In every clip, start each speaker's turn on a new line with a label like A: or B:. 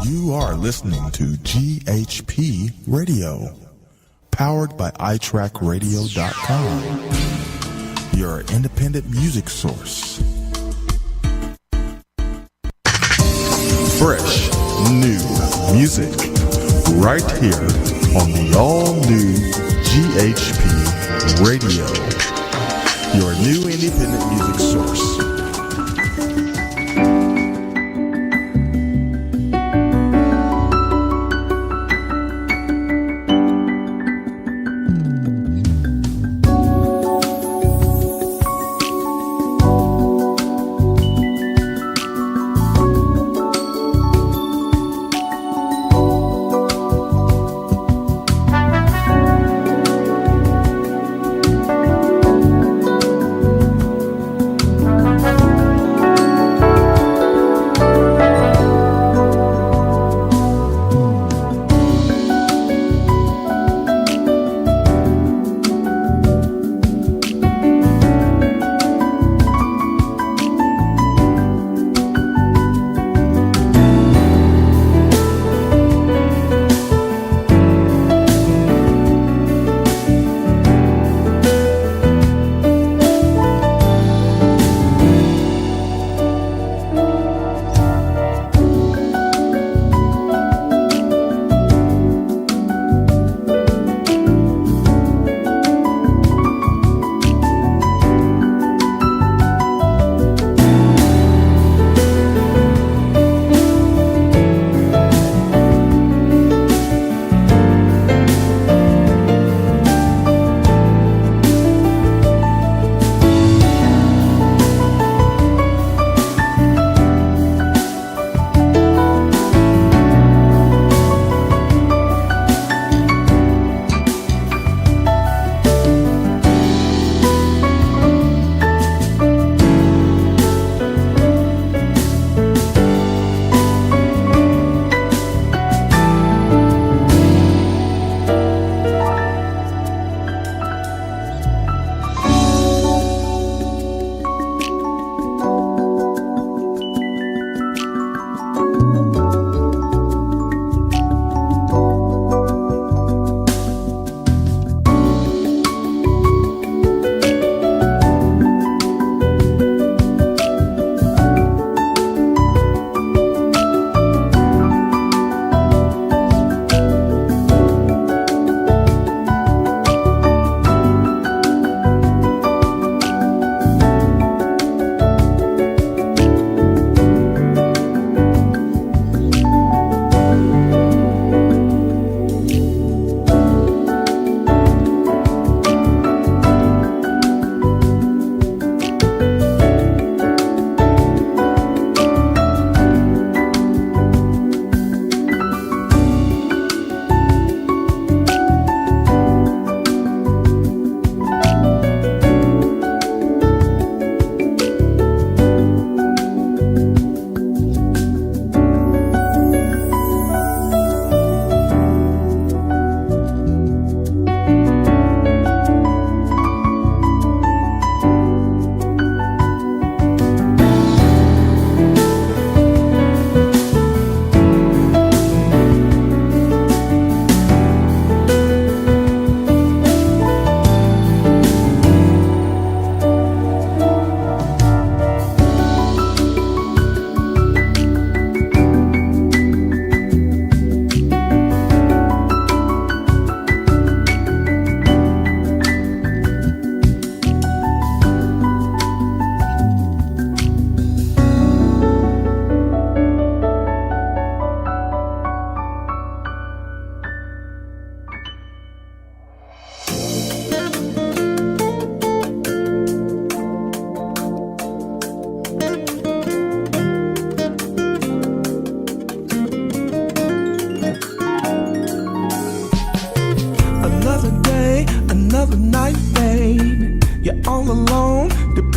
A: You are listening to GHP Radio, powered by iTrackRadio.com, your independent music source. Fresh, new music, right here on the all-new GHP Radio, your new independent music source.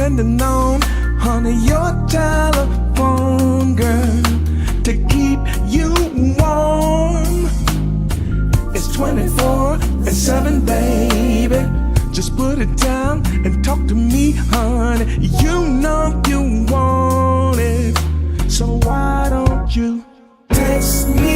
B: depending on, honey, your telephone, girl, to keep you warm. It's 24/7, baby. Just put it down and talk to me, honey. You know you want it, so why don't you text me?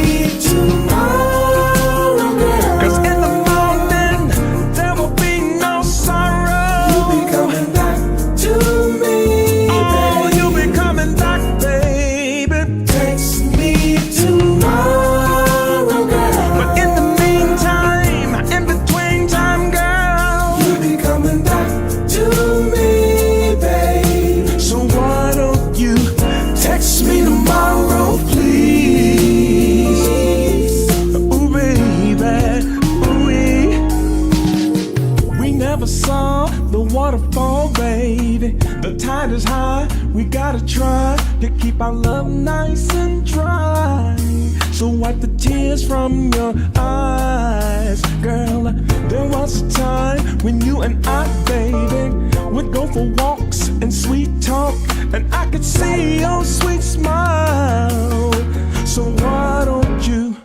B: to me, babe. So why don't you text me tomorrow, please? Ooh, baby, ooh-wee. We never saw the waterfall, baby. The tide is high, we gotta try to keep our love nice and dry. So wipe the tears from your eyes, girl. There was a time when you and I, baby, would go for walks and sweet talk, and I could see your sweet smile. So why don't you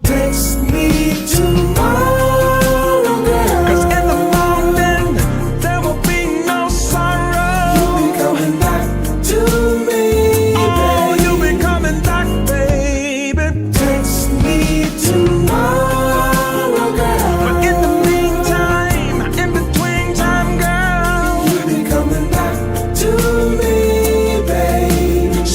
B: text me tomorrow, girl? 'Cause in the morning there will be no sorrow. You'll be coming back to me, babe. You'll be coming back, baby. Text me tomorrow, girl. But in the meantime, in between time, girl, you'll be coming back to me, babe.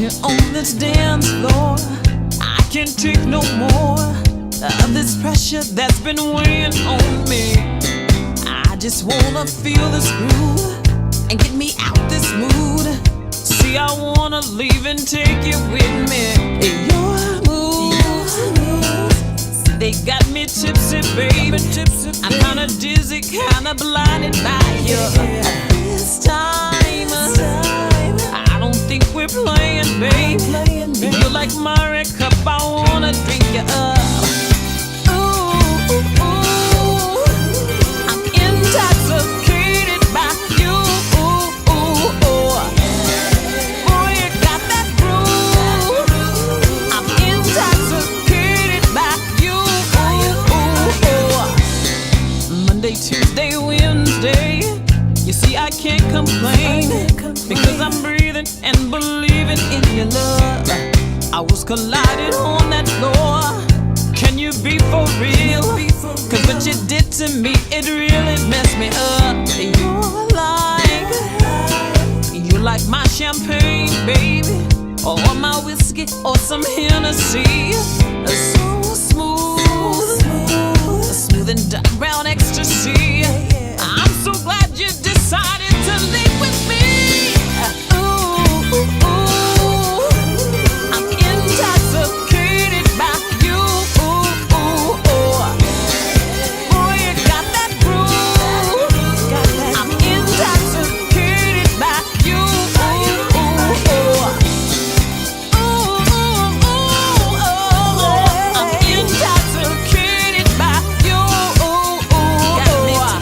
C: here on this dance floor. I can't take no more of this pressure that's been weighing on me. I just wanna feel this groove and get me out this mood. See, I wanna leave and take you with me. Your moves, they got me tipsy, baby. I'm kinda dizzy, kinda blinded by you. This time, I don't think we're playing, baby. You're like my cup, I wanna drink you up. Ooh, ooh, ooh. I'm intoxicated by you. Ooh, ooh, ooh. Boy, you got that groove. I'm intoxicated by you. Ooh, ooh, ooh. Monday, Tuesday, Wednesday. You see, I can't complain because I'm breathing and believing in your love. I was collided on that floor. Can you be for real? Cause what you did to me, it really messed me up. You're like my champagne, baby, or my whiskey, or some Hennessy. So smooth, smooth and dark brown ecstasy. I'm so glad you decided to leave with me. Ooh, ooh, ooh. I'm intoxicated by you. Ooh, ooh, ooh. Boy, you got that groove. I'm intoxicated by you. Ooh, ooh, ooh. Ooh, ooh, ooh. I'm intoxicated by you. Ooh, ooh, ooh.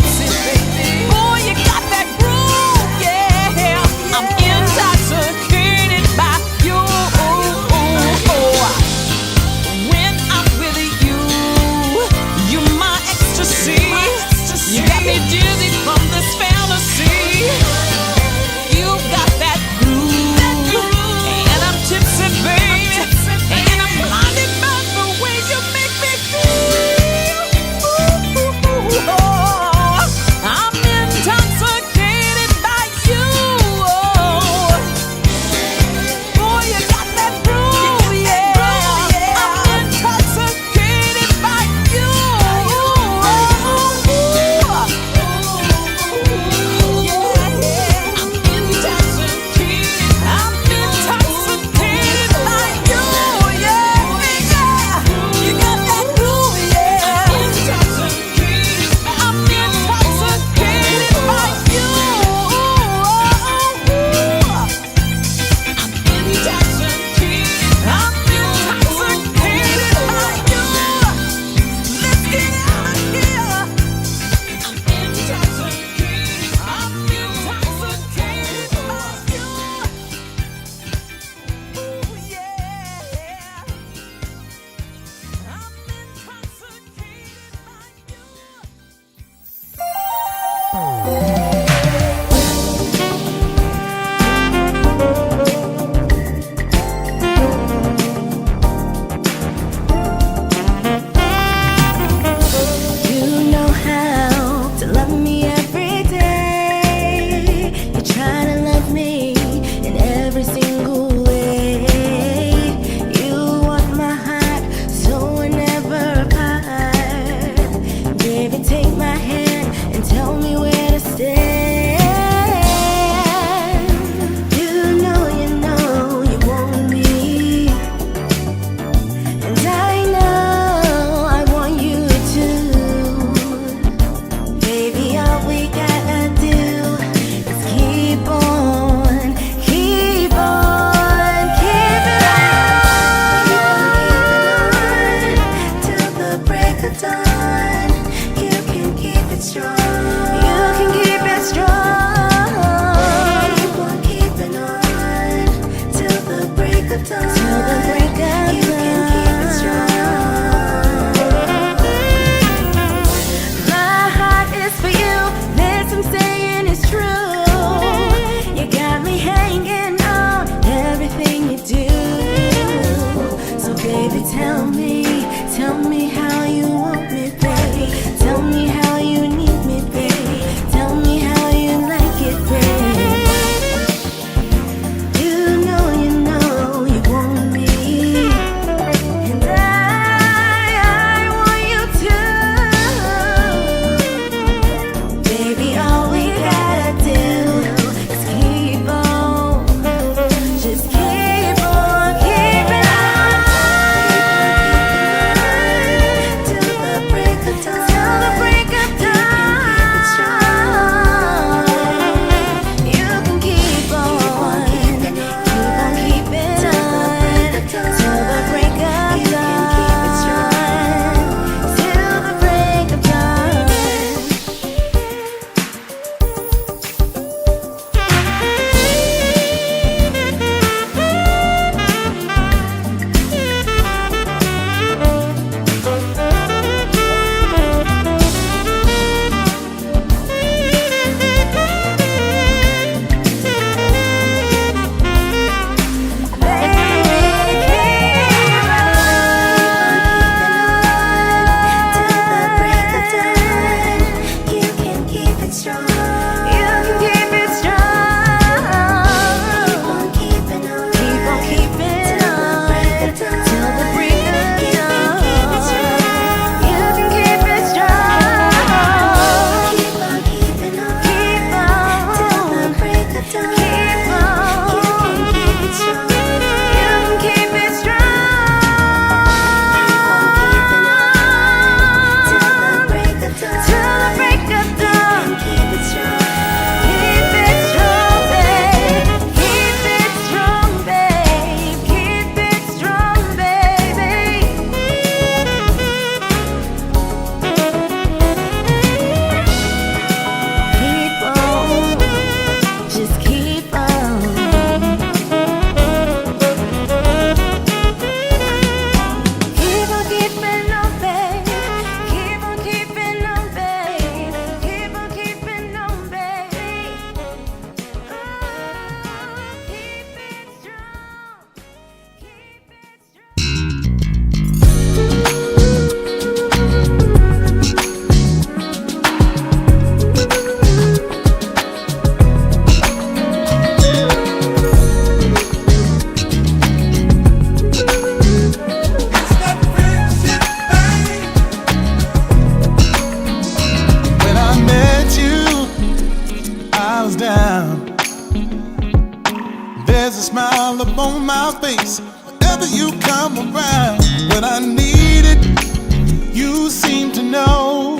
D: smile upon my face whenever you come around. When I need it, you seem to know.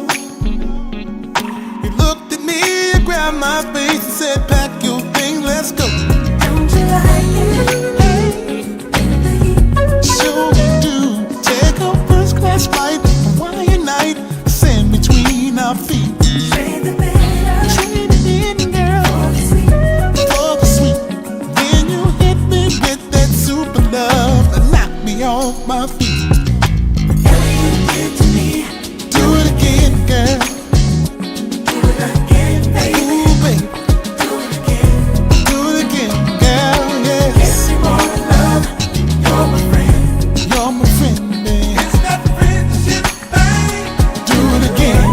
D: You looked at me and grabbed my face and said, pack your thing, let's go.
E: Don't you like it?
D: Sure do. Take a first class flight, Hawaii night, sand between our feet.
E: Trade the bitter,
D: Trade it in, girl,
E: for the sweet.
D: for the sweet. Then you hit me with that super love that knocked me off my feet.
E: Everything you did to me,
D: Do it again, girl.
E: do it again, baby.
D: Ooh, baby.
E: Do it again.
D: Do it again, girl,
E: Give
D: yes.
E: me more love. You're my friend.
D: You're my friend, man.
E: It's that friendship thing.
D: Do it again.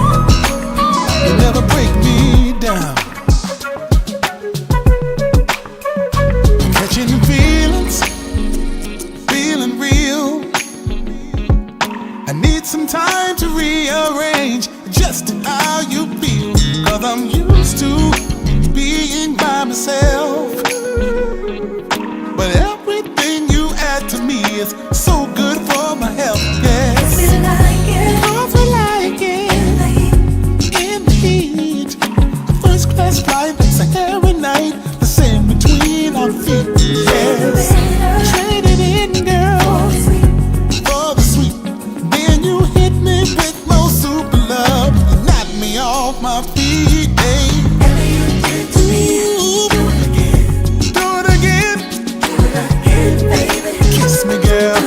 D: You never break me down. Catching feelings, feeling real. I need some time to rearrange just how you feel. Cause I'm used to being by myself. But everything you add to me is so good for my health, yes.
E: We like it.
D: Cause we like it.
E: In the heat,
D: In the heat, a first class flight, that's a Sahara night, the sand between our feet. Yes, trade it in, girl,
E: for the sweet.
D: for the sweet. Then you hit me with more super love, and knocked me off my feet. Hey.
E: Everything you did to me,
D: Ooh,
E: do it again.
D: do it again,
E: Do it again, baby.
D: kiss me, girl.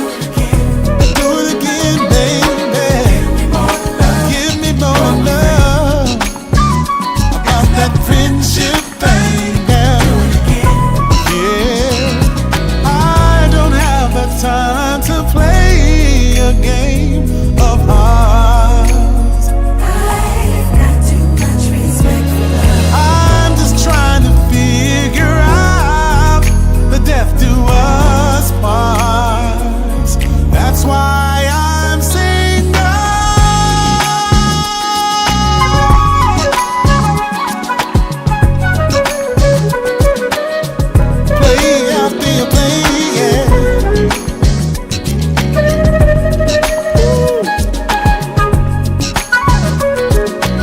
D: Do it again, baby.
E: Give me more love.
D: Give me more love. About that friendship thing, girl. Yeah, I don't have the time to play a game of hearts.
E: I've got too much respect for love.
D: I'm just trying to figure out the death do us parts. That's why I'm single. Play after you play, yeah.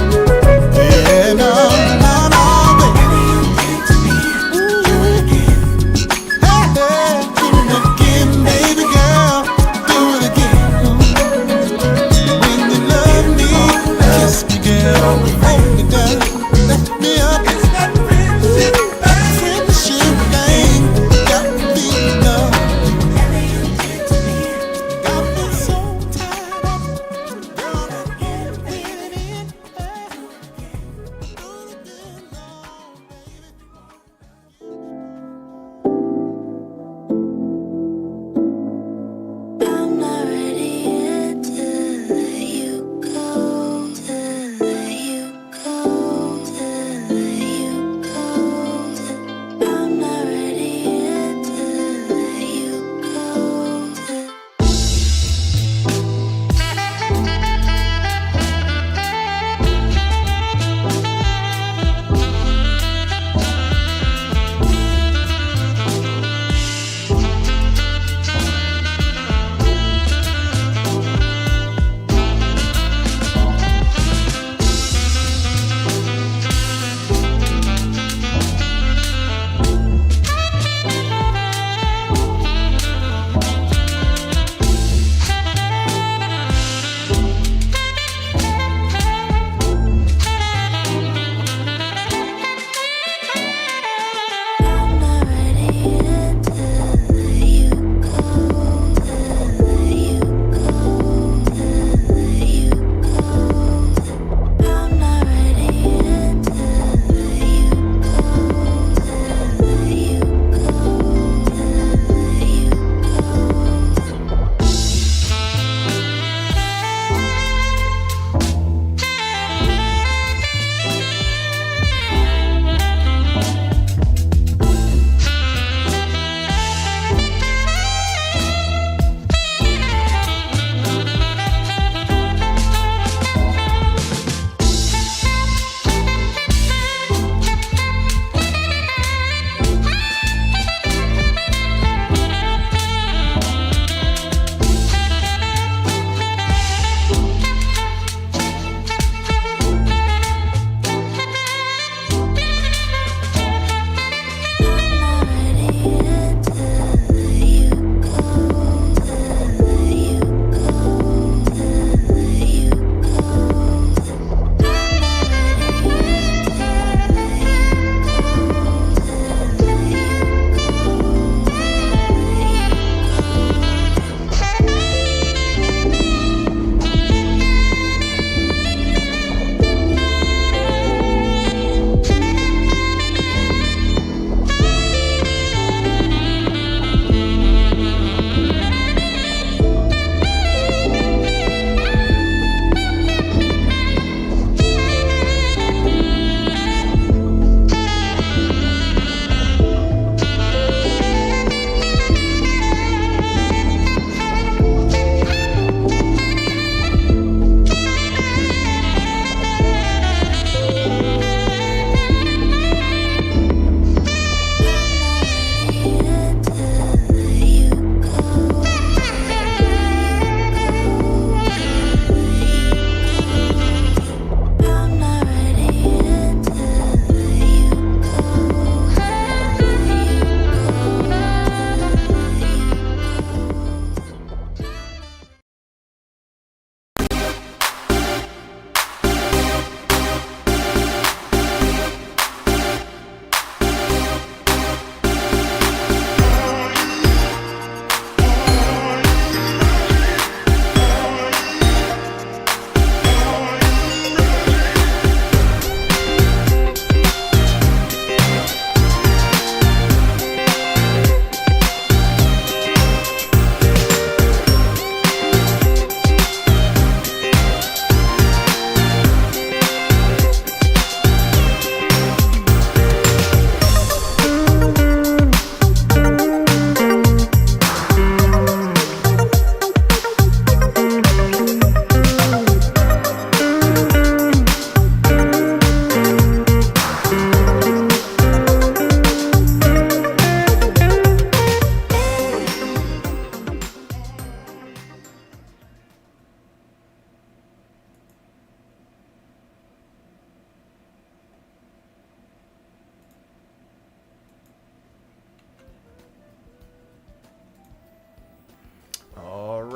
D: Yeah, no, no, no, baby. Hey, hey, do it again, baby girl. Do it again. When you love me, kiss me, girl. Hold me down, lift me up. It's that friendship thing. Got me enough. Got me so tied up. Girl, I can't win it in. Do it again,
E: I'm not ready yet to let you go, to let you go, to let you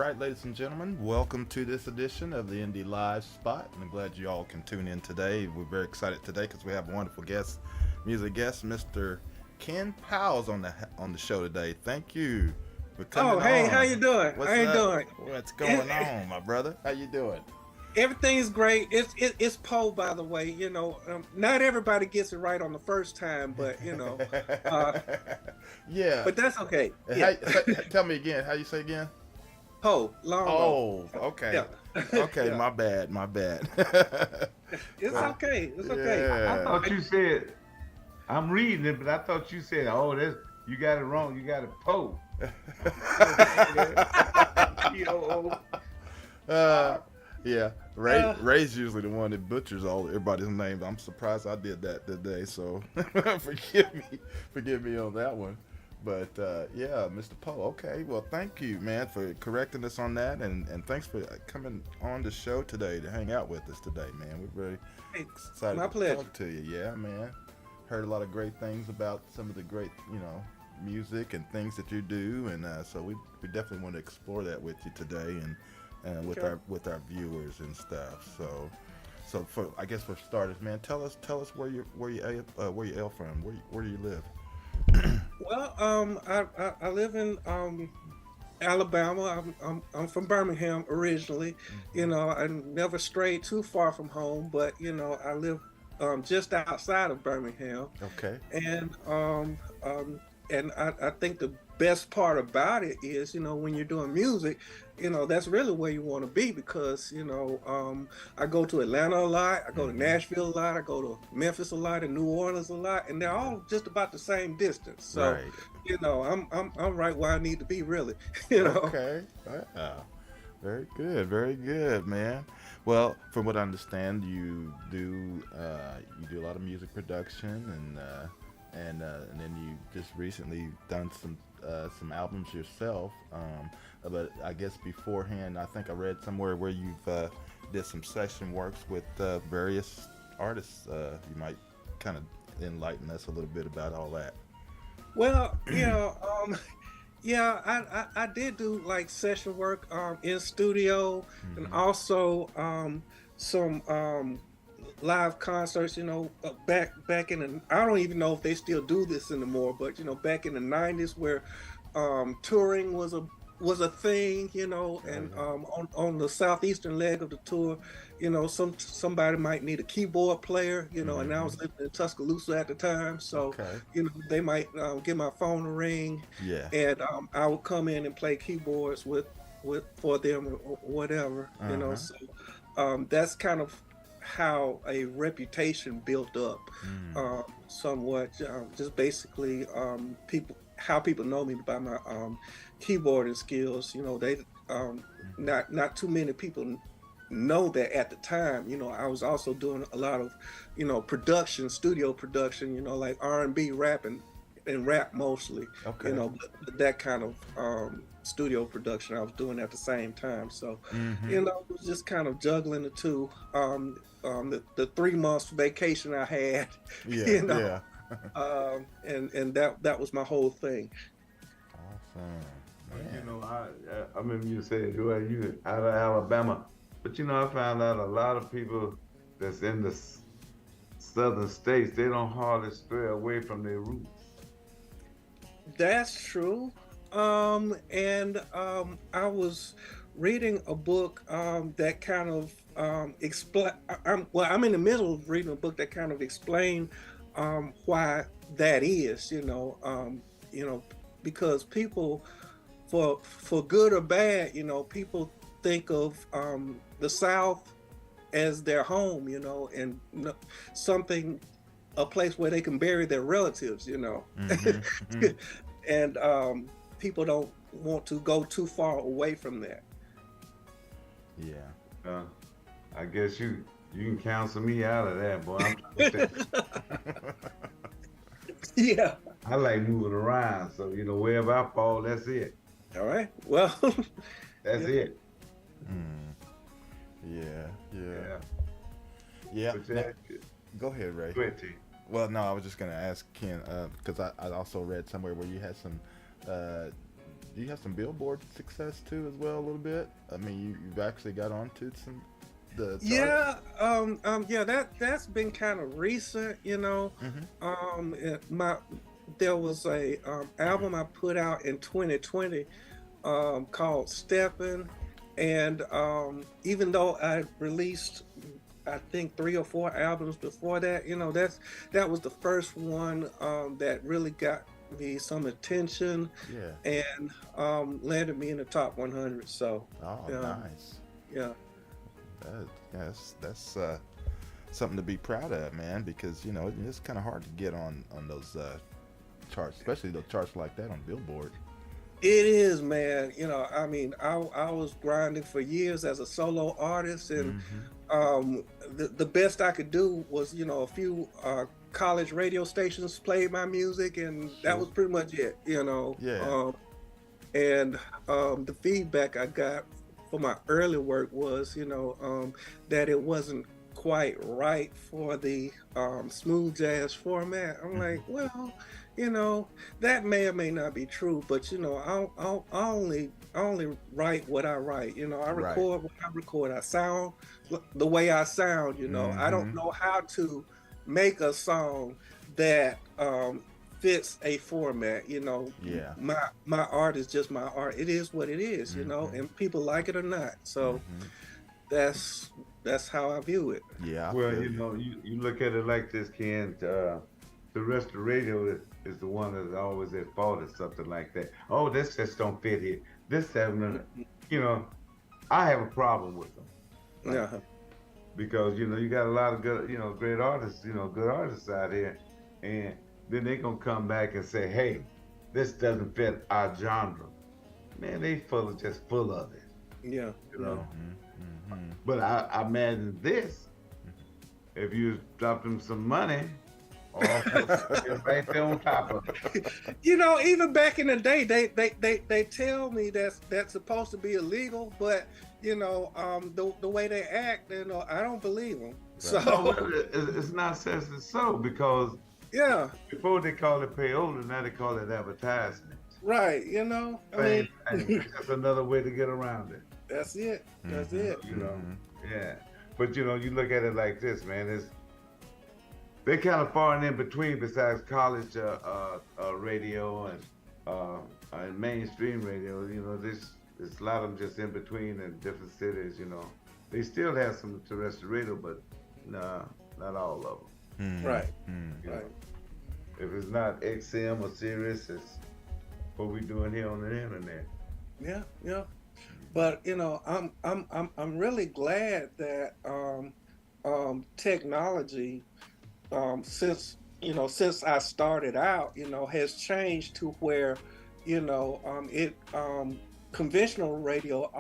F: right, ladies and gentlemen, welcome to this edition of the Indie Live Spot. And I'm glad you all can tune in today. We're very excited today because we have a wonderful guest, music guest, Mr. Ken Powe's on the show today. Thank you for coming on.
G: Oh, hey, how you doing?
F: What's
G: how you
F: up?
G: doing?
F: What's going on, my brother? How you doing?
G: Everything's great. It's Poe, by the way. You know, not everybody gets it right on the first time, but you know,
F: yeah.
G: But that's okay. Yeah.
F: Tell me again. How you say again?
G: Poe, long.
F: Oh, okay.
G: Yeah.
F: Okay,
G: Yeah.
F: my bad.
G: It's okay. It's okay.
F: Yeah.
H: I thought you said, I'm reading it, but I thought you said, oh, you got it wrong. You got it Poe.
F: Yeah. Ray's usually the one that butchers everybody's name. I'm surprised I did that today, so forgive me on that one. But yeah, Mr. Poe. Okay, well, thank you, man, for correcting us on that, and thanks for coming on the show today to hang out with us today, man. We're very excited
G: My
F: to
G: pleasure.
F: talk to you. Yeah, man. Heard a lot of great things about some of the great, music and things that you do, and so we definitely want to explore that with you today, and with our viewers and stuff. So for starters, man, tell us where you hail from, where do you live?
G: Well, I live in Alabama. I'm from Birmingham originally.
F: Mm-hmm.
G: You know, I never strayed too far from home, but you know, I live just outside of Birmingham.
F: Okay.
G: And I think the best part about it is, you know, when you're doing music, you know, that's really where you want to be, because, you know, I go to Atlanta a lot, I go to Nashville a lot, I go to Memphis a lot, and New Orleans a lot, and they're all just about the same distance. So,
F: Right.
G: you know, I'm right where I need to be, really. You know.
F: Okay. Wow. Very good, man. Well, from what I understand, you do a lot of music production, and then you just recently done some albums yourself. But I guess beforehand, I think I read somewhere where you've did some session works with various artists. You might kind of enlighten us a little bit about all that.
G: Well, yeah, I did do like session work in studio, and also some live concerts. You know, back in the, I don't even know if they still do this anymore, but you know, back in the '90s, where touring was a thing, you know, and on the southeastern leg of the tour, you know, somebody might need a keyboard player, you know, and I was living in Tuscaloosa at the time, so you know, they might get my phone to ring, and I would come in and play keyboards for them or whatever, you know. So that's kind of how a reputation built up, somewhat, just basically how people know me by my keyboarding skills. You know, they not too many people know that at the time. You know, I was also doing a lot of, you know, studio production, you know, like R&B, rap, and rap mostly. You know, but that kind of studio production I was doing at the same time. So you know, it was just kind of juggling the two. The 3 months vacation I had, you know, and that was my whole thing.
F: Awesome.
H: You know, I remember you said, well, you out of Alabama, but you know, I found out a lot of people that's in the southern states, they don't hardly stray away from their roots.
G: That's true. And I was reading a book that kind of explain. I'm in the middle of reading a book that kind of explain why that is. You know, because people, for good or bad, you know, people think of the South as their home, you know, and a place where they can bury their relatives, you know. And people don't want to go too far away from that.
F: Yeah.
H: I guess you can counsel me out of that, boy. I'm trying to
G: Yeah.
H: I like moving around, so you know, wherever I fall, that's it.
G: All right. Well,
H: that's it.
F: Yeah.
H: But
F: Now, go ahead, Ray.
H: Go ahead, T.
F: Well, no, I was just going to ask Ken, because I also read somewhere where you had some you have some Billboard success too as well a little bit. I mean, you've actually got onto some the charts.
G: Yeah, that's been kind of recent, you know. There was a album I put out in 2020 called Steppin', and even though I released I think 3 or 4 albums before that, you know, that was the first one that really got me some attention
F: Yeah.
G: and landed me in the top 100. So
F: Oh, nice.
G: yeah.
F: That's something to be proud of, man. Because you know it's kind of hard to get on those charts, especially those charts like that on Billboard.
G: It is, man. You know, I mean, I was grinding for years as a solo artist, and the best I could do was, you know, a few college radio stations played my music, and that was pretty much it. You know.
F: Yeah.
G: And the feedback I got for my early work was, you know, that it wasn't quite right for the smooth jazz format. I'm like, well, you know, that may or may not be true, but you know, I only write what I write. You know, I record what I record. I sound the way I sound. You know, I don't know how to make a song that fits a format. You know, my art is just my art. It is what it is. You know, and people like it or not. So that's how I view it.
F: Yeah.
H: Well, you know, you look at it like this, Ken. The rest of the radio is the one that's always at fault or something like that. Oh, this just don't fit here. This having, you know, I have a problem with them.
G: Yeah.
H: Because you know you got a lot of good, you know, great artists, you know, good artists out here, and then they gonna come back and say, hey, this doesn't fit our genre. Man, they just full of it.
G: Yeah.
H: You know. But I imagine this, if you drop them some money, right there on top of it.
G: You know, even back in the day, they tell me that's supposed to be illegal, but you know, the way they act, you know, I don't believe them. So
H: it's not such as so, because before they call it payola, now they call it advertisement.
G: Right, you know, I mean,
H: it's just another way to get around it.
G: That's it. That's it.
H: You know, yeah. But you know, you look at it like this, man. They're kind of far and in between. Besides college radio and mainstream radio, you know, there's a lot of them just in between in different cities. You know, they still have some terrestrial radio, but nah, not all of them.
G: Right.
H: You know, if it's not XM or Sirius, it's what we doing here on the internet.
G: Yeah, yeah. But you know, I'm really glad that technology, since I started out, you know, has changed to where, you know, conventional radio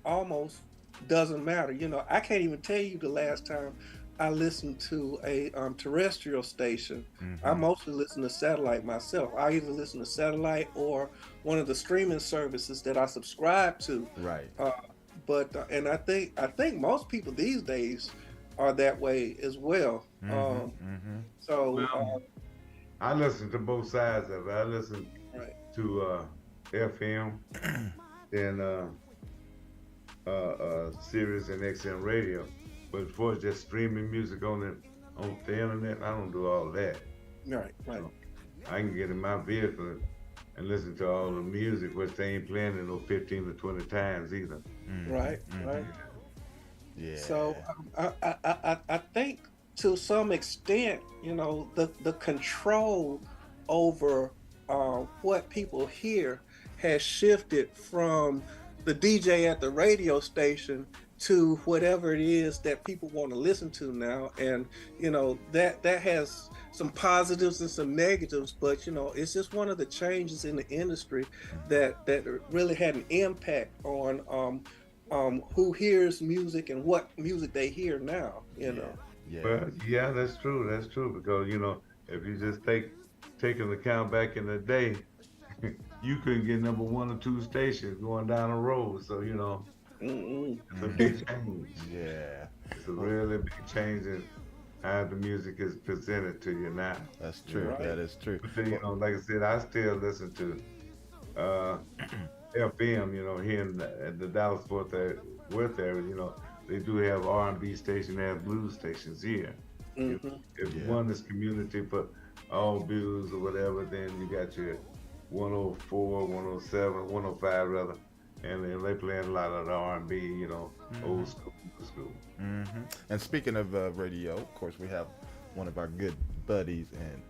G: almost doesn't matter. You know, I can't even tell you the last time I listened to a terrestrial station. I mostly listen to satellite myself. I either listen to satellite or one of the streaming services that I subscribe to.
F: Right.
G: And I think most people these days are that way as well. So
H: I listen to both sides of it. I listen to FM and Sirius and XM radio. But as far as just streaming music on the internet, I don't do all that.
G: Right.
H: So I can get in my vehicle and listen to all the music, which they ain't playing it no 15 or 20 times either.
G: Right.
F: Yeah.
G: So I think to some extent, you know, the control over what people hear has shifted from the DJ at the radio station to whatever it is that people want to listen to now. And you know, that has some positives and some negatives, but you know, it's just one of the changes in the industry that really had an impact on who hears music and what music they hear now, you know.
H: Well, yeah, that's true, because you know, if you just take into account back in the day, you couldn't get number 1 or 2 stations going down the road, so you know, it's a big change.
F: Yeah.
H: It's a really big change in how the music is presented to you now.
F: That's true. That is true.
H: But then, you know, like I said, I still listen to FM, here in the Dallas Fort Worth area, they do have R&B station, they have blues stations here. If
F: Yeah.
H: one is community for all blues or whatever, then you got your 104, 107, 105 rather, and then they playing a lot of the R&B, old school, new school.
F: And speaking of radio, of course, we have one of our good buddies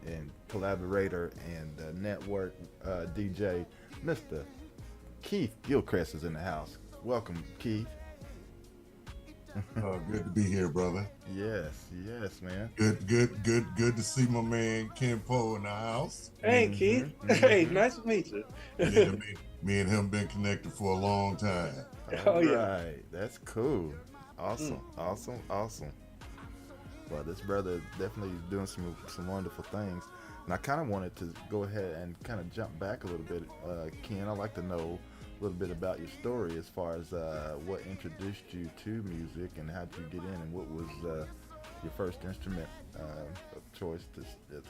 F: and collaborator and network DJ, Mr. Keith Gilchrist is in the house. Welcome, Keith.
I: Good to be here, brother.
F: Yes, man.
I: Good to see my man Ken Powe in the house.
G: Hey, Keith. Hey, nice to meet you.
I: Yeah, me and him been connected for a long time.
G: Oh, yeah.
F: Right, that's cool. Awesome. Well, this brother definitely is doing some wonderful things. And I kind of wanted to go ahead and kind of jump back a little bit. Ken, I'd like to know a little bit about your story as far as what introduced you to music and how did you get in and what was your first instrument of choice to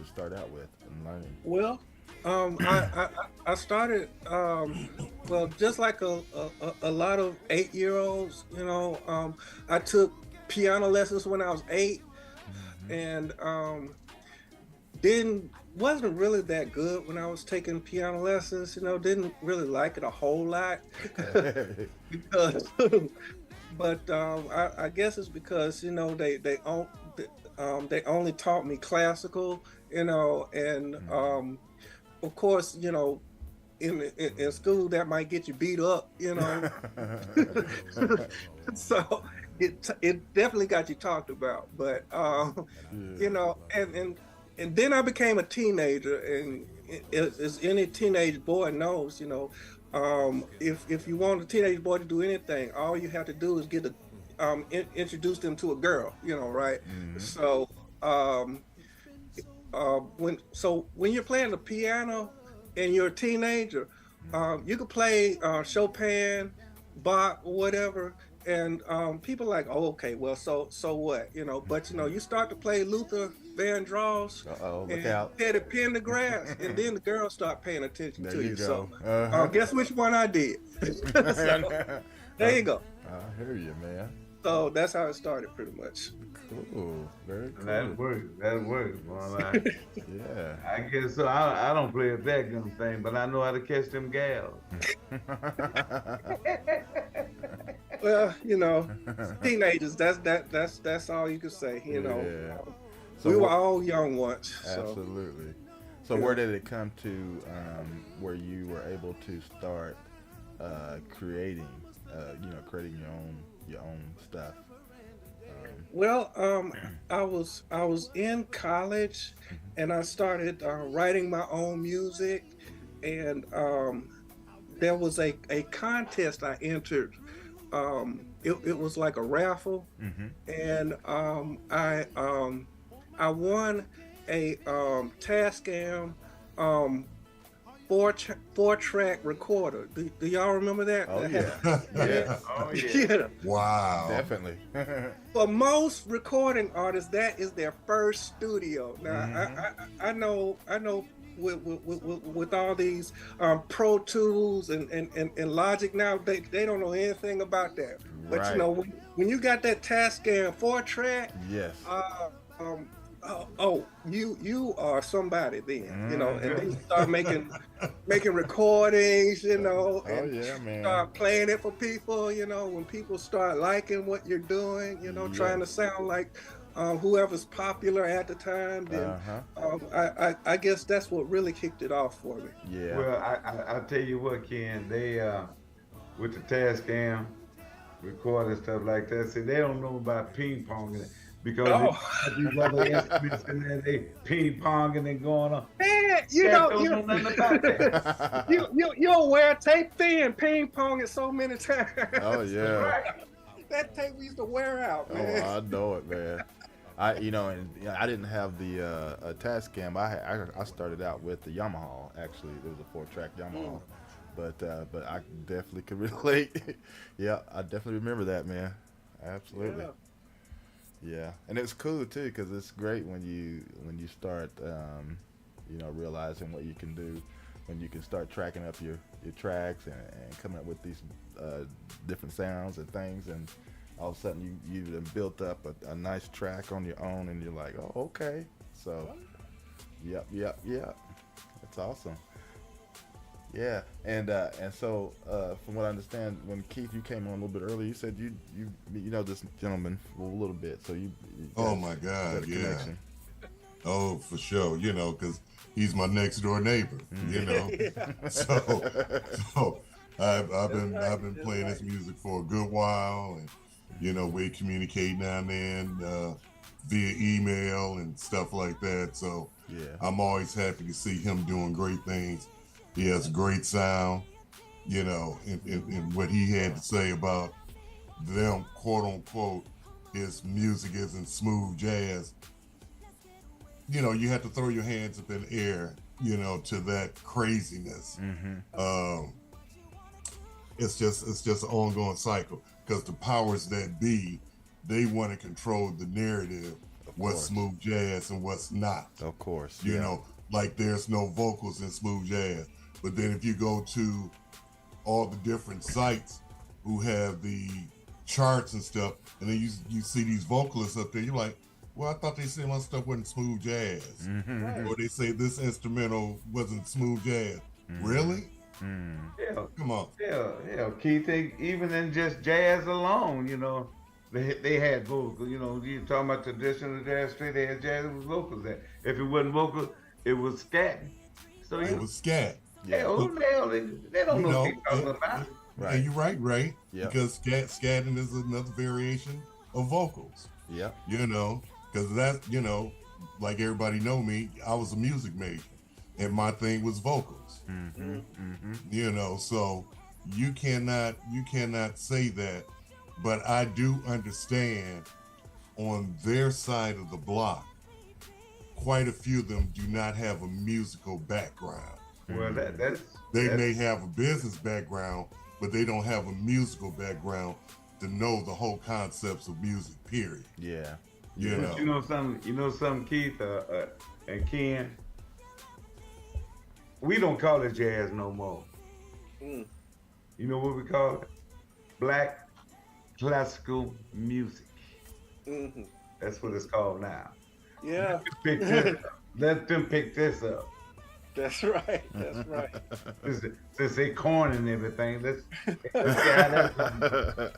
F: start out with and learning.
G: Well, I started just like a lot of 8-year-olds. I took piano lessons when I was 8, and wasn't really that good when I was taking piano lessons. Didn't really like it a whole lot because, but I guess it's because they only taught me classical, and of course, in school that might get you beat up, so it definitely got you talked about. But and then I became a teenager, and as any teenage boy knows, if you want a teenage boy to do anything, all you have to do is introduce them to a girl, right? So when you're playing the piano and you're a teenager, you could play Chopin, Bach, or whatever, and people are like, oh, okay, well, so what, but you start to play Luther Vandross
F: Look out.
G: Teddy Pendergrass, and then the girls start paying attention
F: There
G: to
F: you
G: you.
F: go.
G: So guess which one I did? So, there you go.
F: I hear you, man.
G: So that's how it started, pretty much.
F: Cool. Very cool.
H: That works. Well,
F: Yeah.
H: I guess so. I don't play a background thing, but I know how to catch them gals.
G: Well, teenagers. That's all you can say.
F: Yeah. So
G: we were all young once.
F: Absolutely. So where did it come to where you were able to start creating your own stuff?
G: Well, I was in college, and I started writing my own music, and there was a contest I entered. It was like a raffle, and I won a Tascam 4-track recorder. Do y'all remember that?
F: Oh yeah. Yeah.
H: Oh yeah.
G: Yeah.
I: Wow.
F: Definitely.
G: For most recording artists, that is their first studio. Now, I know with all these Pro Tools and Logic now, they don't know anything about that. But
F: Right.
G: when you got that Tascam 4-track,
F: Yes.
G: you are somebody then, and then you start making recordings, and
F: Oh yeah, man.
G: start playing it for people, when people start liking what you're doing, trying to sound like whoever's popular at the time, then I guess that's what really kicked it off for me.
F: Yeah.
H: Well, I tell you what, Ken, they with the Tascam recording stuff like that, see, they don't know about ping ponging it because these other instruments in there, they ping ponging and going on.
G: Man,
H: Don't know nothing about that.
G: you're aware tape thin ping pong it so many times.
F: Oh yeah.
G: That tape we used to wear out, man.
F: Oh, I know it, man. I didn't have the Tascam. I started out with the Yamaha. Actually, it was a 4-track Yamaha. But I definitely could relate. Yeah, I definitely remember that, man. Absolutely. Yeah, and it's cool too because it's great when you start realizing what you can do when you can start tracking up your tracks and coming up with these different sounds and things, and all of a sudden you've built up a nice track on your own, and you're like, oh, okay. So, yep. That's awesome. Yeah, and so from what I understand, when Keith, you came on a little bit earlier, you said you know this gentleman for a little bit, so you
I: Oh my God,
F: got a
I: yeah.
F: connection.
I: Oh, for sure. You know, because he's my next door neighbor. You know, so I've been playing his music for a good while, and you know, we communicate now and then via email and stuff like that. So
F: Yeah.
I: I'm always happy to see him doing great things. He has a great sound, you know, and what he had to say about them, quote unquote, his music isn't smooth jazz. You know, you have to throw your hands up in the air, you know, to that craziness. It's just an ongoing cycle, because the powers that be, they want to control the narrative, what's smooth jazz and what's not.
F: Of course.
I: You know, like there's no vocals in smooth jazz. But then if you go to all the different sites who have the charts and stuff, and then you see these vocalists up there, you're like, well, I thought they said my stuff wasn't smooth jazz. Or they say this instrumental wasn't smooth jazz. Really?
H: Yeah.
I: Come on.
H: Yeah, Keith, even in just jazz alone, you know, they had vocals. You know, you talking about traditional jazz, straight ahead jazz, it was vocals there. If it wasn't vocal, it was scat. So
I: It was scat.
H: Yeah, who the hell, they don't know what they're talking about.
I: Right. And you're right?
F: Yeah.
I: Because scatting is another variation of vocals.
F: Yeah.
I: You know, because that's, you know, like everybody know me, I was a music major, and my thing was vocals. You know, so you cannot say that, but I do understand on their side of the block, quite a few of them do not have a musical background.
H: Well,
I: they may have a business background, but they don't have a musical background to know the whole concepts of music, period.
F: Yeah.
I: You know.
H: You know something, Keith and Ken? We don't call it jazz no more. You know what we call it? Black classical music. That's what it's called now.
G: Yeah.
H: Let them pick this up.
G: That's right.
H: Since they corn and everything, let's see how that's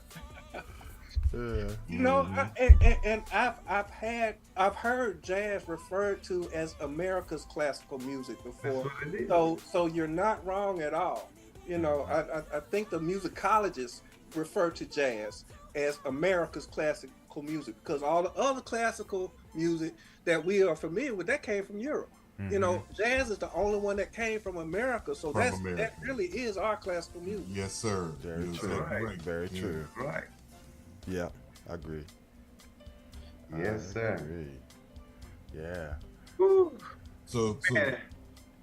G: You know, and I've heard jazz referred to as America's classical music before.
H: That's what it is.
G: So you're not wrong at all. You know, I think the musicologists refer to jazz as America's classical music, because all the other classical music that we are familiar with, that came from Europe. You know, jazz is the only one that came from America, so that really is our classical music.
I: Yes, sir.
F: Very true.
H: Right.
F: Very true.
H: right.
F: Yeah, I agree.
H: Yes,
F: I
H: sir.
F: agree. Yeah.
H: Woo.
I: So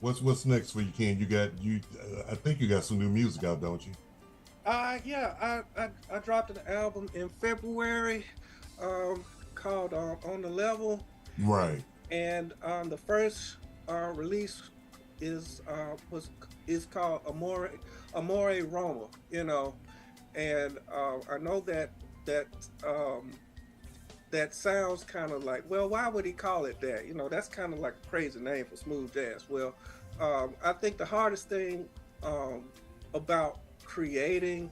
I: what's next for you, Ken? I think you got some new music out, don't you?
G: Yeah, I dropped an album in February called On the Level.
I: Right.
G: And the first release is called Amore Roma, you know, and I know that sounds kind of like, well, why would he call it that? You know, that's kind of like a crazy name for smooth jazz. Well, I think the hardest thing about creating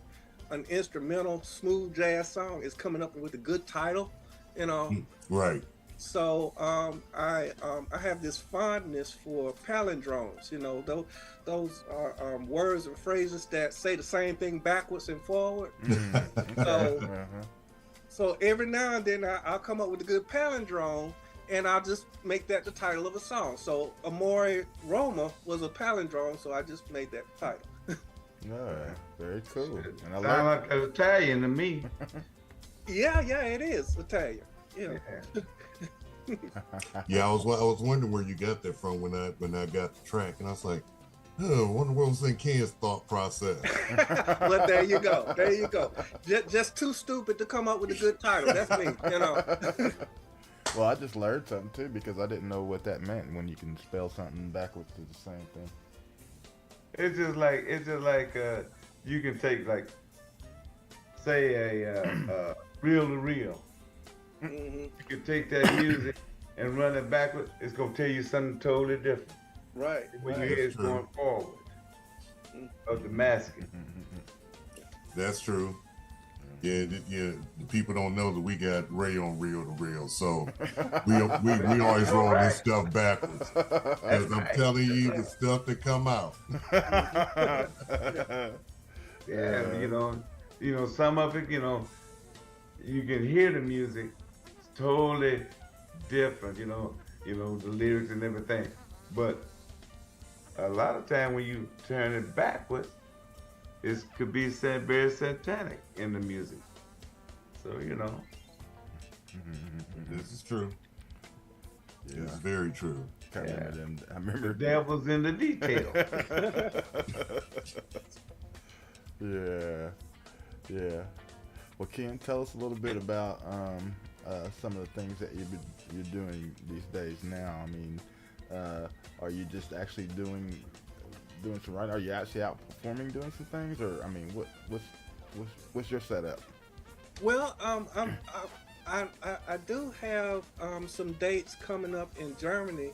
G: an instrumental smooth jazz song is coming up with a good title, you know.
I: Right.
G: So I have this fondness for palindromes, you know, those are words and phrases that say the same thing backwards and forward. So every now and then I'll come up with a good palindrome, and I'll just make that the title of a song. So Amore Roma was a palindrome, so I just made that the title.
F: All right. Very cool. And I
H: Sound like Italian to me.
G: Yeah, it is Italian. Yeah.
I: Yeah, I was wondering where you got that from when I got the track, and I was like, I wonder what was in Ken's thought process.
G: Well, there you go. Just too stupid to come up with a good title. That's me, you know.
F: Well, I just learned something too, because I didn't know what that meant when you can spell something backwards to the same thing.
H: it's just like you can take like say reel to reel.
G: Hmm.
H: You can take that music and run it backward. It's gonna tell you something totally different.
G: Right,
H: When you
G: right.
H: hear
I: That's
H: it
I: true.
H: going forward
G: Mm.
H: of the masking.
I: That's true. Yeah, the people don't know that we got Ray on reel to reel, so we always roll this stuff backwards. Because I'm telling you, the stuff that come out.
H: Yeah, some of it, you can hear the music. It's totally different, the lyrics and everything. But a lot of time when you turn it backwards, it could be very satanic in the music. So,
I: This is true.
F: Yeah.
I: It's very true.
F: I remember them. I remember
H: the devil's in the detail.
F: Yeah, yeah. Well, Ken, tell us a little bit about some of the things that you're doing these days now. I mean, are you just actually doing some writing? Are you actually out performing, doing some things, or I mean, what's your setup?
G: Well, I do have some dates coming up in Germany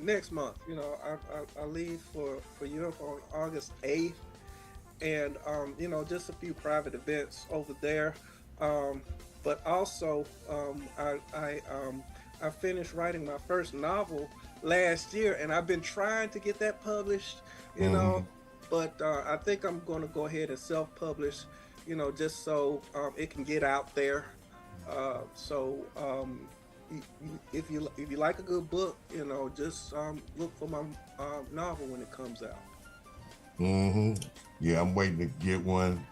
G: next month. I leave for Europe on August 8th, and just a few private events over there. But also, I finished writing my first novel last year, and I've been trying to get that published. But I think I'm going to go ahead and self-publish. Just so it can get out there. If you like a good book, just look for my novel when it comes out.
I: Yeah, I'm waiting to get one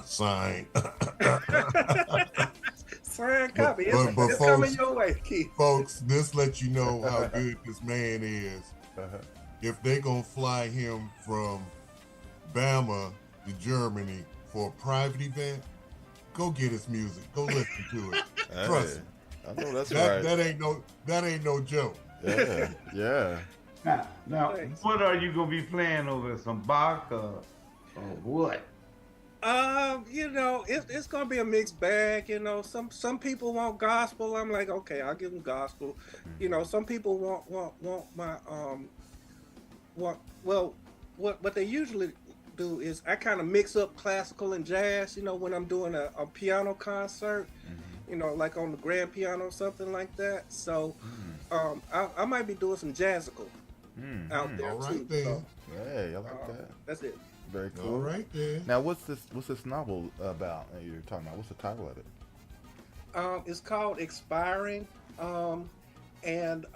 I: signed.
G: Signed copy.
I: But
G: It's
I: folks,
G: coming your way, Keith.
I: folks, this lets you know how good this man is.
F: Uh-huh.
I: If they gonna fly him from Bama to Germany for a private event, go get his music. Go listen to it. Trust me.
F: I know that's
I: That
F: right.
I: that ain't no joke.
F: Yeah, yeah.
H: Now,
G: Thanks.
H: what are you gonna be playing over? Some Bach or what?
G: It's gonna be a mixed bag. Some people want gospel. I'm like, okay, I'll give them gospel. Some people want my what they usually do is I kind of mix up classical and jazz. When I'm doing a piano concert, like on the grand piano or something like that. So, I might be doing some jazzical out there
I: All
G: too.
I: right then.
G: So,
F: Hey, I like that.
G: that's it.
F: Very cool.
I: All right then.
F: Now, what's this novel about that you're talking about? What's the title of it?
G: It's called Expiring, and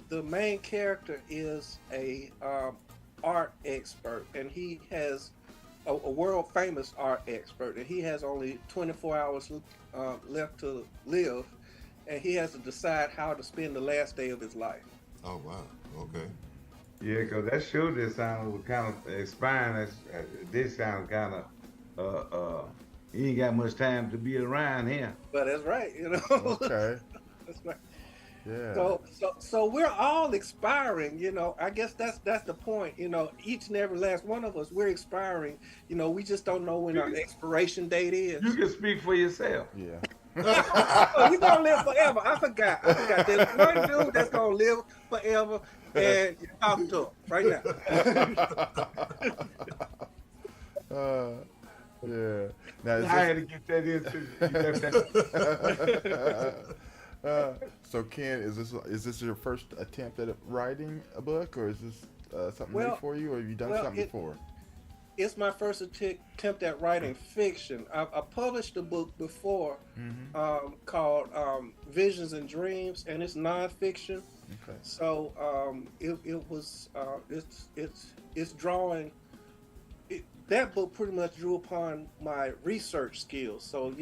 G: the main character is a art expert, and he has a world famous art expert, and he has only 24 hours left to live, and he has to decide how to spend the last day of his life.
I: Oh wow. Okay.
H: Yeah, because that show this sound kind of expiring. This sound kind of he ain't got much time to be around here.
G: But that's right,
F: Okay.
G: That's right.
F: Yeah.
G: So we're all expiring, I guess that's the point, each and every last one of us, we're expiring, we just don't know when our expiration date is.
H: You can speak for yourself.
F: Yeah.
G: Oh, you're gonna live forever. I forgot. There's one dude that's gonna live forever, and you're talking to him right now.
F: Yeah. Now, is
H: I had to get that in too.
F: so Ken, is this your first attempt at writing a book, or is this something new for you, or have you done something before?
G: It's my first attempt at writing fiction. I published a book before called Visions and Dreams, and it's nonfiction.
F: Okay.
G: So it's drawing. That book pretty much drew upon my research skills. So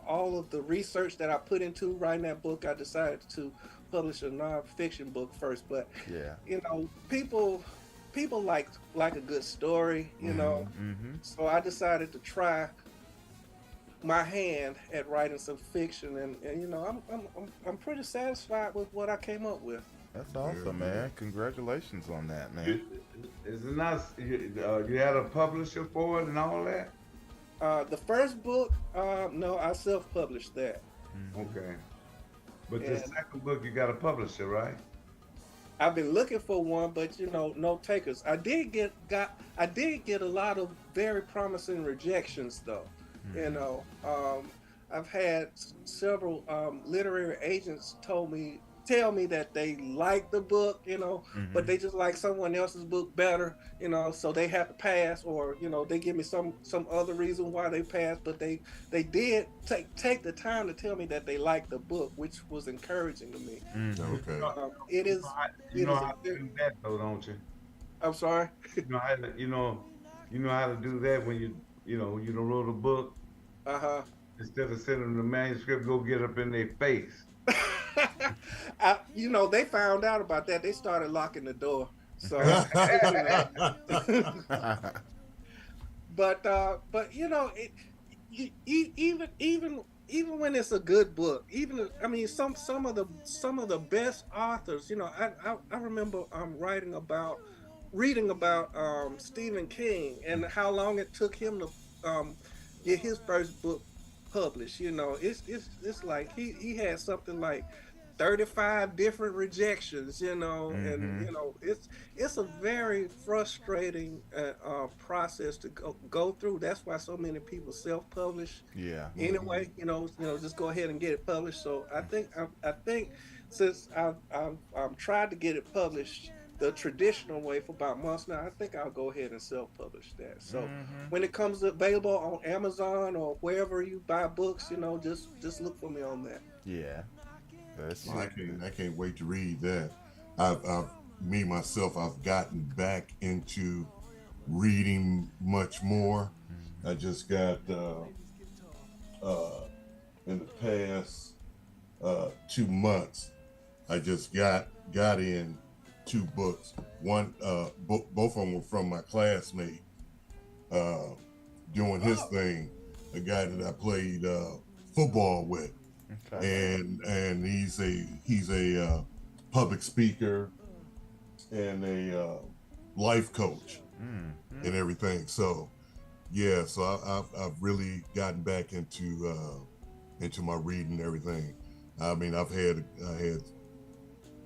G: all of the research that I put into writing that book, I decided to publish a nonfiction book first. But people like a good story, So I decided to try my hand at writing some fiction, and I'm pretty satisfied with what I came up with.
F: That's awesome, man. Congratulations on that, man.
H: Is it not? You had a publisher for it and all that?
G: The first book, no, I self-published that.
H: Okay. But the
G: And
H: second book, you got a publisher, right?
G: I've been looking for one, but no takers. I did get a lot of very promising rejections, though. I've had several literary agents tell me that they like the book, but they just like someone else's book better, so they have to pass, or they give me some other reason why they passed, but they did take the time to tell me that they liked the book, which was encouraging to me.
I: Okay.
G: It is.
H: You know how to do that, though, don't you?
G: I'm sorry.
H: You know how to, you know how to do that when you done wrote a book. Instead of sending them the manuscript, go get up in their face.
G: They found out about that. They started locking the door. So, but even when it's a good book, some of the best authors, I remember reading about Stephen King and how long it took him to get his first book published. It's like he had something like 35 different rejections, and it's a very frustrating process to go through. That's why so many people self-publish.
F: Yeah.
G: Anyway, just go ahead and get it published. So I think since I've tried to get it published the traditional way for about months now, I think I'll go ahead and self-publish that. So when it comes available on Amazon or wherever you buy books, just look for me on that.
F: Yeah.
I: I can't wait to read that. I've myself, I've gotten back into reading much more. I just got in the past 2 months, I just got in 2 books. One, both of them were from my classmate doing his thing. A guy that I played football with. Okay. And he's a public speaker and a life coach and everything. So yeah, so I've really gotten back into my reading and everything. I mean, I had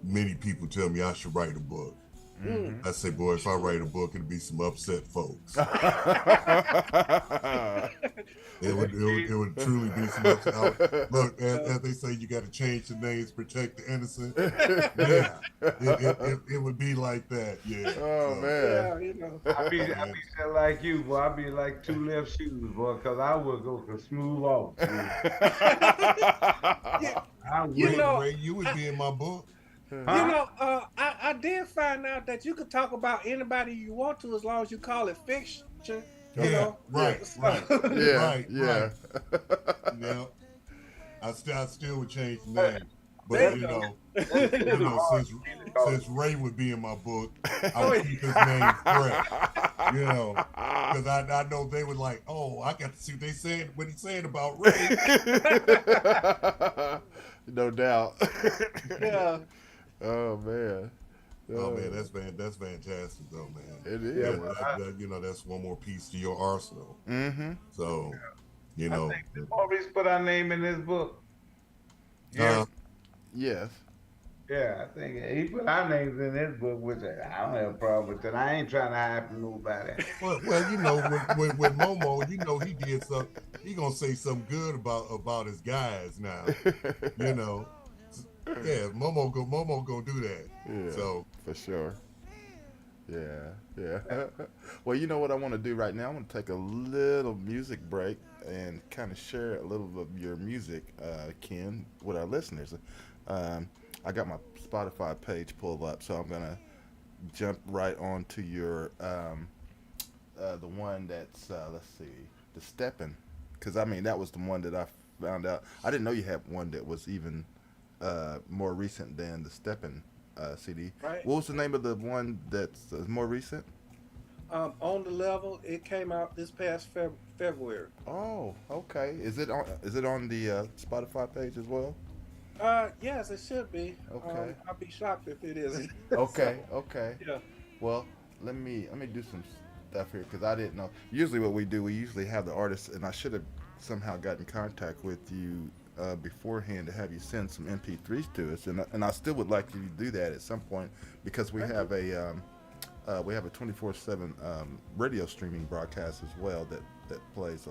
I: many people tell me I should write a book. I say, boy, if I write a book, it'll be some upset folks. It would truly be some upset. Look, as they say, you got to change the names, protect the innocent. Yeah, it would be like that. Yeah.
F: Oh man.
G: Yeah,
H: I be just like you, boy. I be like 2 left shoes, boy, because I would go smooth off.
I: Ray, you would be in my book.
G: I did find out that you could talk about anybody you want to as long as you call it fiction.
I: Right.
F: Yeah.
I: Yeah. I still would change the name, but since Ray would be in my book, I would keep his name fresh. Because I know they would like, oh, I got to see what he's saying about Ray.
F: No doubt.
G: Yeah.
F: Oh man.
I: Oh man, that's fantastic though, man.
F: It is.
I: Yeah, that's one more piece to your arsenal. So,
H: I think Maurice put our name in his book.
F: Yeah. Yes.
H: Yeah, I think he put our names in his book, which I don't have a problem with that. I ain't trying to hide from nobody.
I: Well, with Momo, he did something. He gonna say something good about his guys now. Yeah, Momo gonna do that.
F: Yeah,
I: so
F: for sure. Yeah. Well, you know what I want to do right now? I want to take a little music break and kind of share a little of your music, Ken, with our listeners. I got my Spotify page pulled up, so I'm gonna jump right on to your the one that's let's see, the Steppin', because that was the one that I found out. I didn't know you had one that was even more recent than the Steppin' CD.
G: Right.
F: What was the name of the one that's more recent?
G: On the Level. It came out this past February.
F: Oh, okay. Is it on the Spotify page as well?
G: Yes, it should be.
F: Okay.
G: I'll be shocked if it isn't.
F: Okay, okay.
G: Yeah.
F: Well, let me do some stuff here because I didn't know. Usually, what we do, we usually have the artists, and I should have somehow got in contact with you beforehand to have you send some MP3s to us, and I still would like you to do that at some point because we have a 24/7 radio streaming broadcast as well that plays.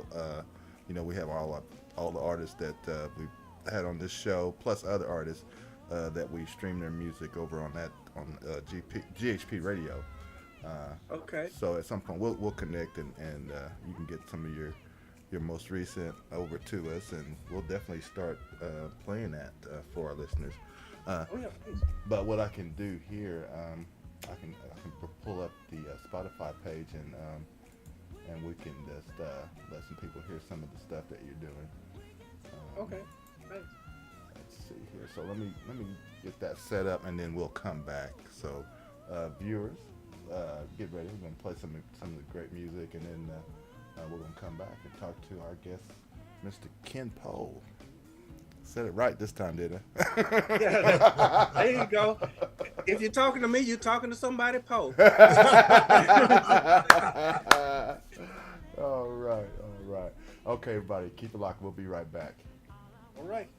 F: We have all the artists that we've had on this show, plus other artists that we stream their music over on GHP radio.
G: Okay.
F: So at some point we'll connect and you can get some of your most recent over to us, and we'll definitely start playing that for our listeners.
G: Oh yeah, please.
F: But what I can do here, I can pull up the Spotify page and we can just let some people hear some of the stuff that you're doing.
G: Okay. Thanks.
F: Let's see here. So let me get that set up, and then we'll come back. So viewers, get ready. We're gonna play some of the great music, and then we're gonna come back and talk to our guest, Mr. Ken Powe. Said it right this time, did I?
G: Yeah, there you go. If you're talking to me, you're talking to somebody, Poe.
F: All right. Okay, everybody, keep it locked. We'll be right back.
G: All right.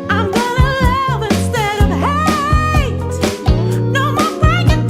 C: I'm gonna love instead of hate. No more breaking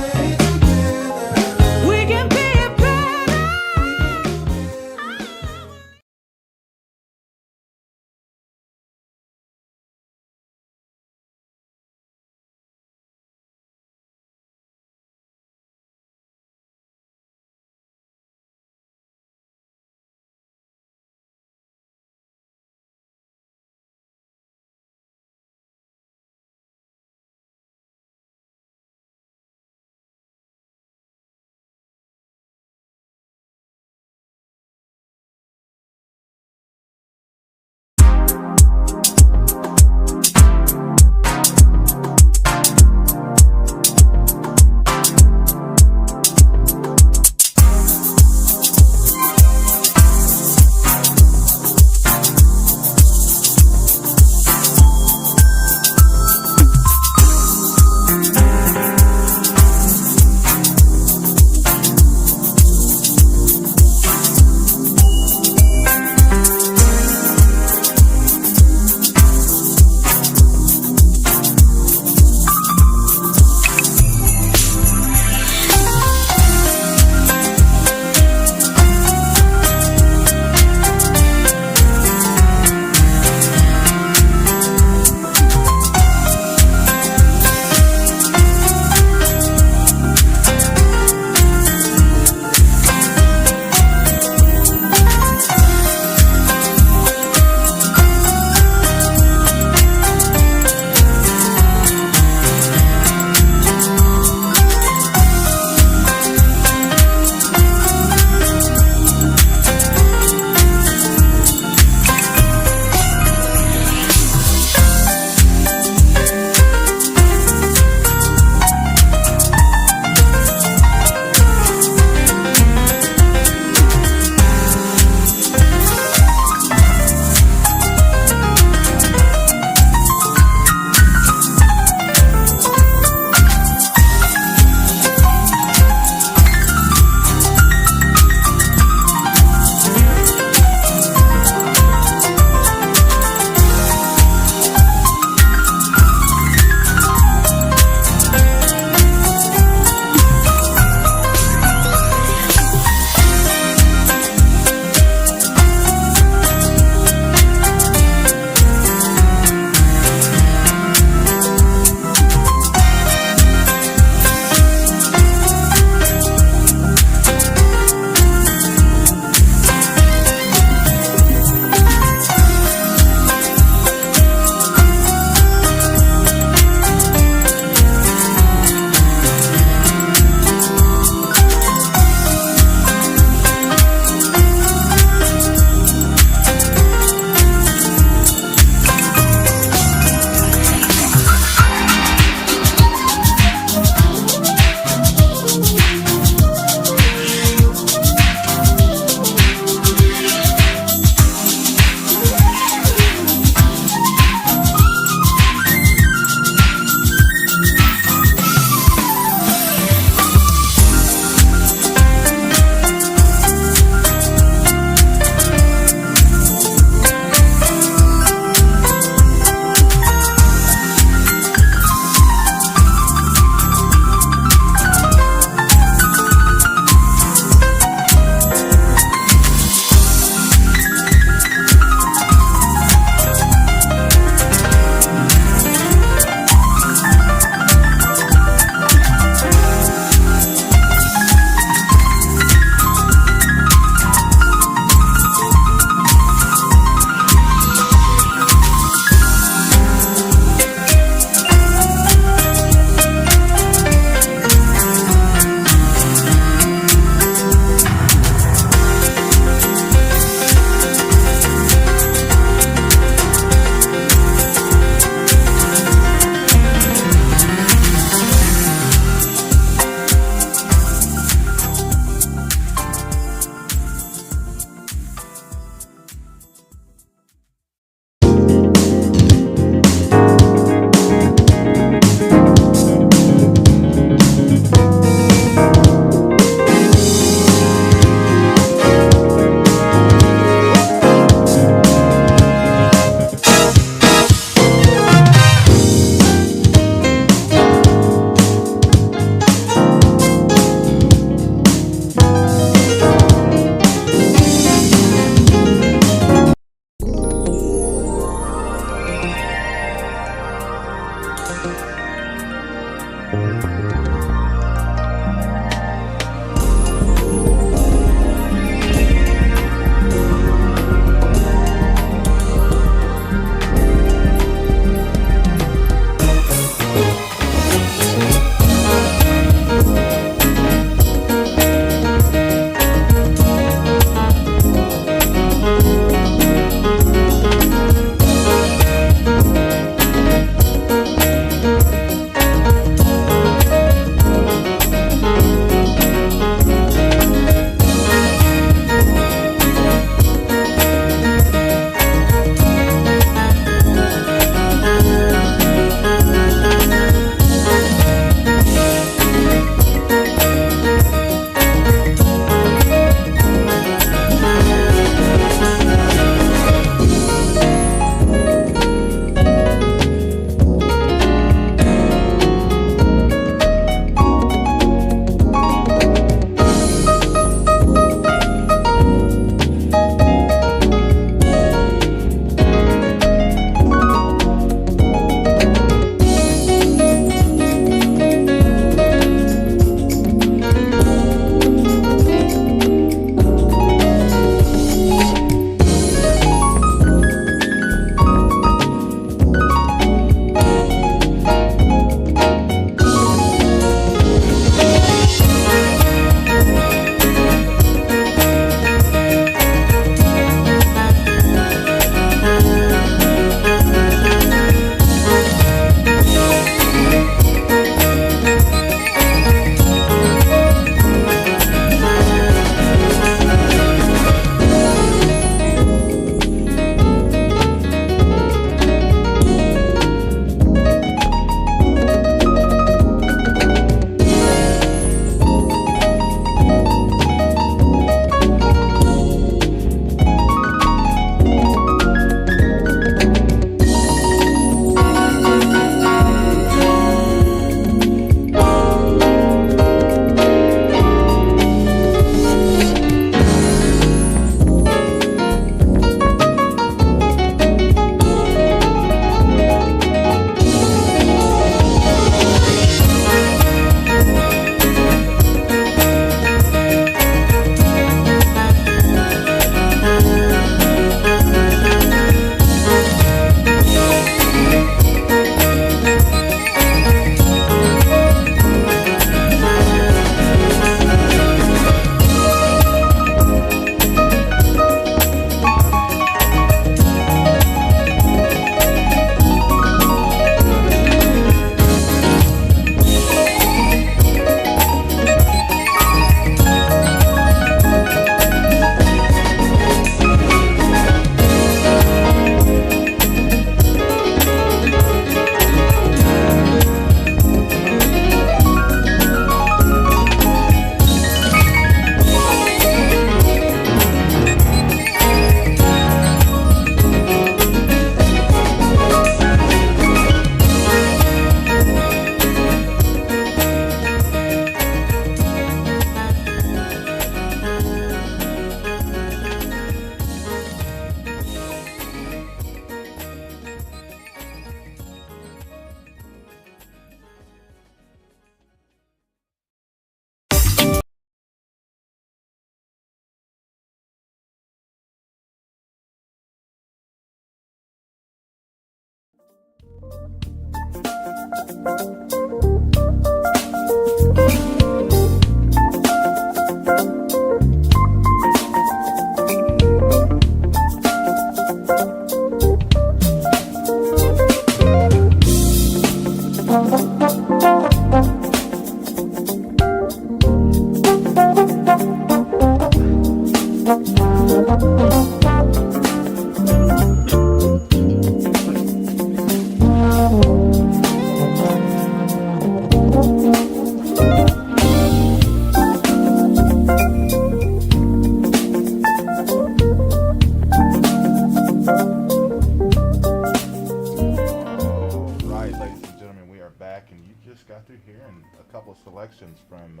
F: Selections from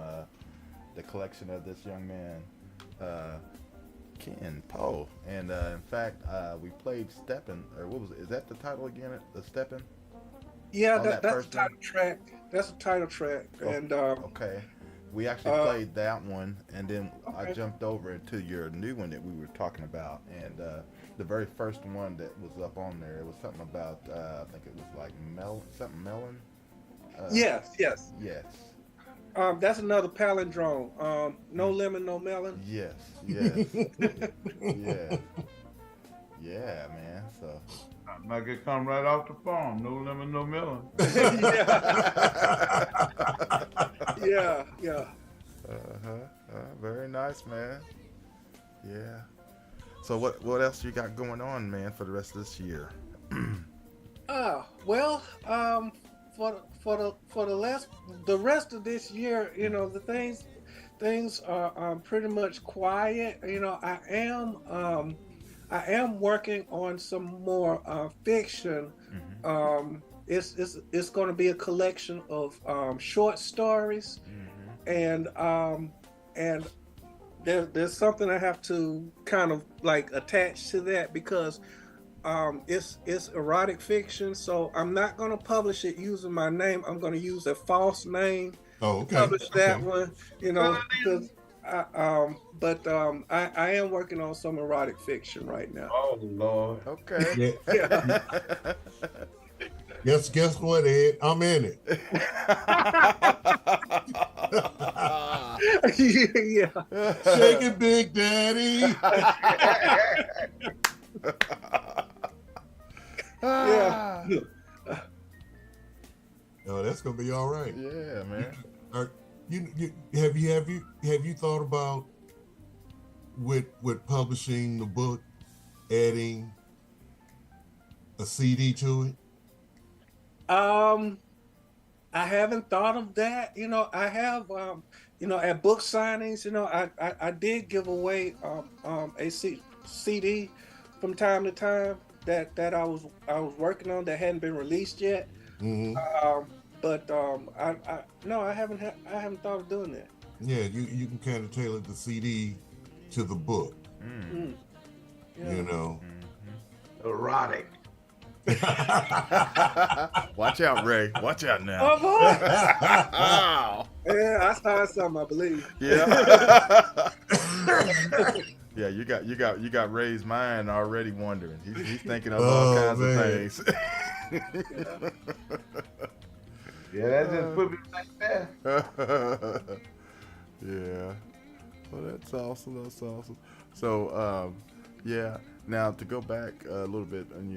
F: the collection of this young man, Ken Powe, and in fact, we played "Steppin'," or what was it? Is that the title again? The "Steppin'"?
G: Yeah, that's the title track. That's the title track, and
F: okay, we actually played that one, and then I jumped over to your new one that we were talking about, and the very first one that was up on there, it was something about I think it was like melon.
G: Yes. That's another palindrome. No lemon, no melon.
F: Yes. Yeah, man. So
H: like it come right off the farm. No lemon, no melon.
G: Yeah.
F: Very nice, man. Yeah. So what else you got going on, man, for the rest of this year?
G: Well, for the rest of this year, the things are pretty much quiet. I am working on some more fiction. It's going to be a collection of short stories, and there's something I have to kind of like attach to that because it's erotic fiction, so I'm not going to publish it using my name. I'm going to use a false name.
I: Oh, okay.
G: Publish that one, because I am working on some erotic fiction right now.
H: Oh Lord.
F: Okay.
G: Yeah.
I: Guess what, Ed? I'm in it.
G: Yeah.
I: Shake it, Big Daddy.
G: Yeah.
I: Oh, that's gonna be all right.
F: Yeah, man.
I: Have you thought about with publishing the book, adding a CD to it?
G: I haven't thought of that. I have at book signings, I did give away a CD from time to time that I was working on that hadn't been released yet. But I haven't thought of doing that.
I: Yeah, you can kind of tailor the CD to the book.
G: Yeah.
H: Erotic.
F: Watch out, Ray. Watch out now.
G: Oh boy. Yeah, I started something, I believe.
F: Yeah. Yeah, you got Ray's mind already wondering. He's thinking of all kinds of things.
H: Yeah, that just put me like that.
F: Yeah. Well, that's awesome. So, yeah. Now to go back a little bit in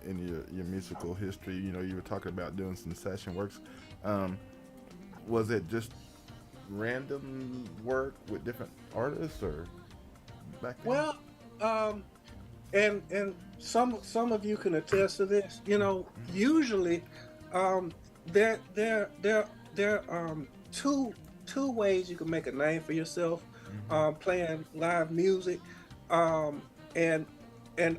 F: your musical history, you were talking about doing some session works. Was it just random work with different artists, or back then?
G: Well, and some of you can attest to this. Usually, there two ways you can make a name for yourself, playing live music, and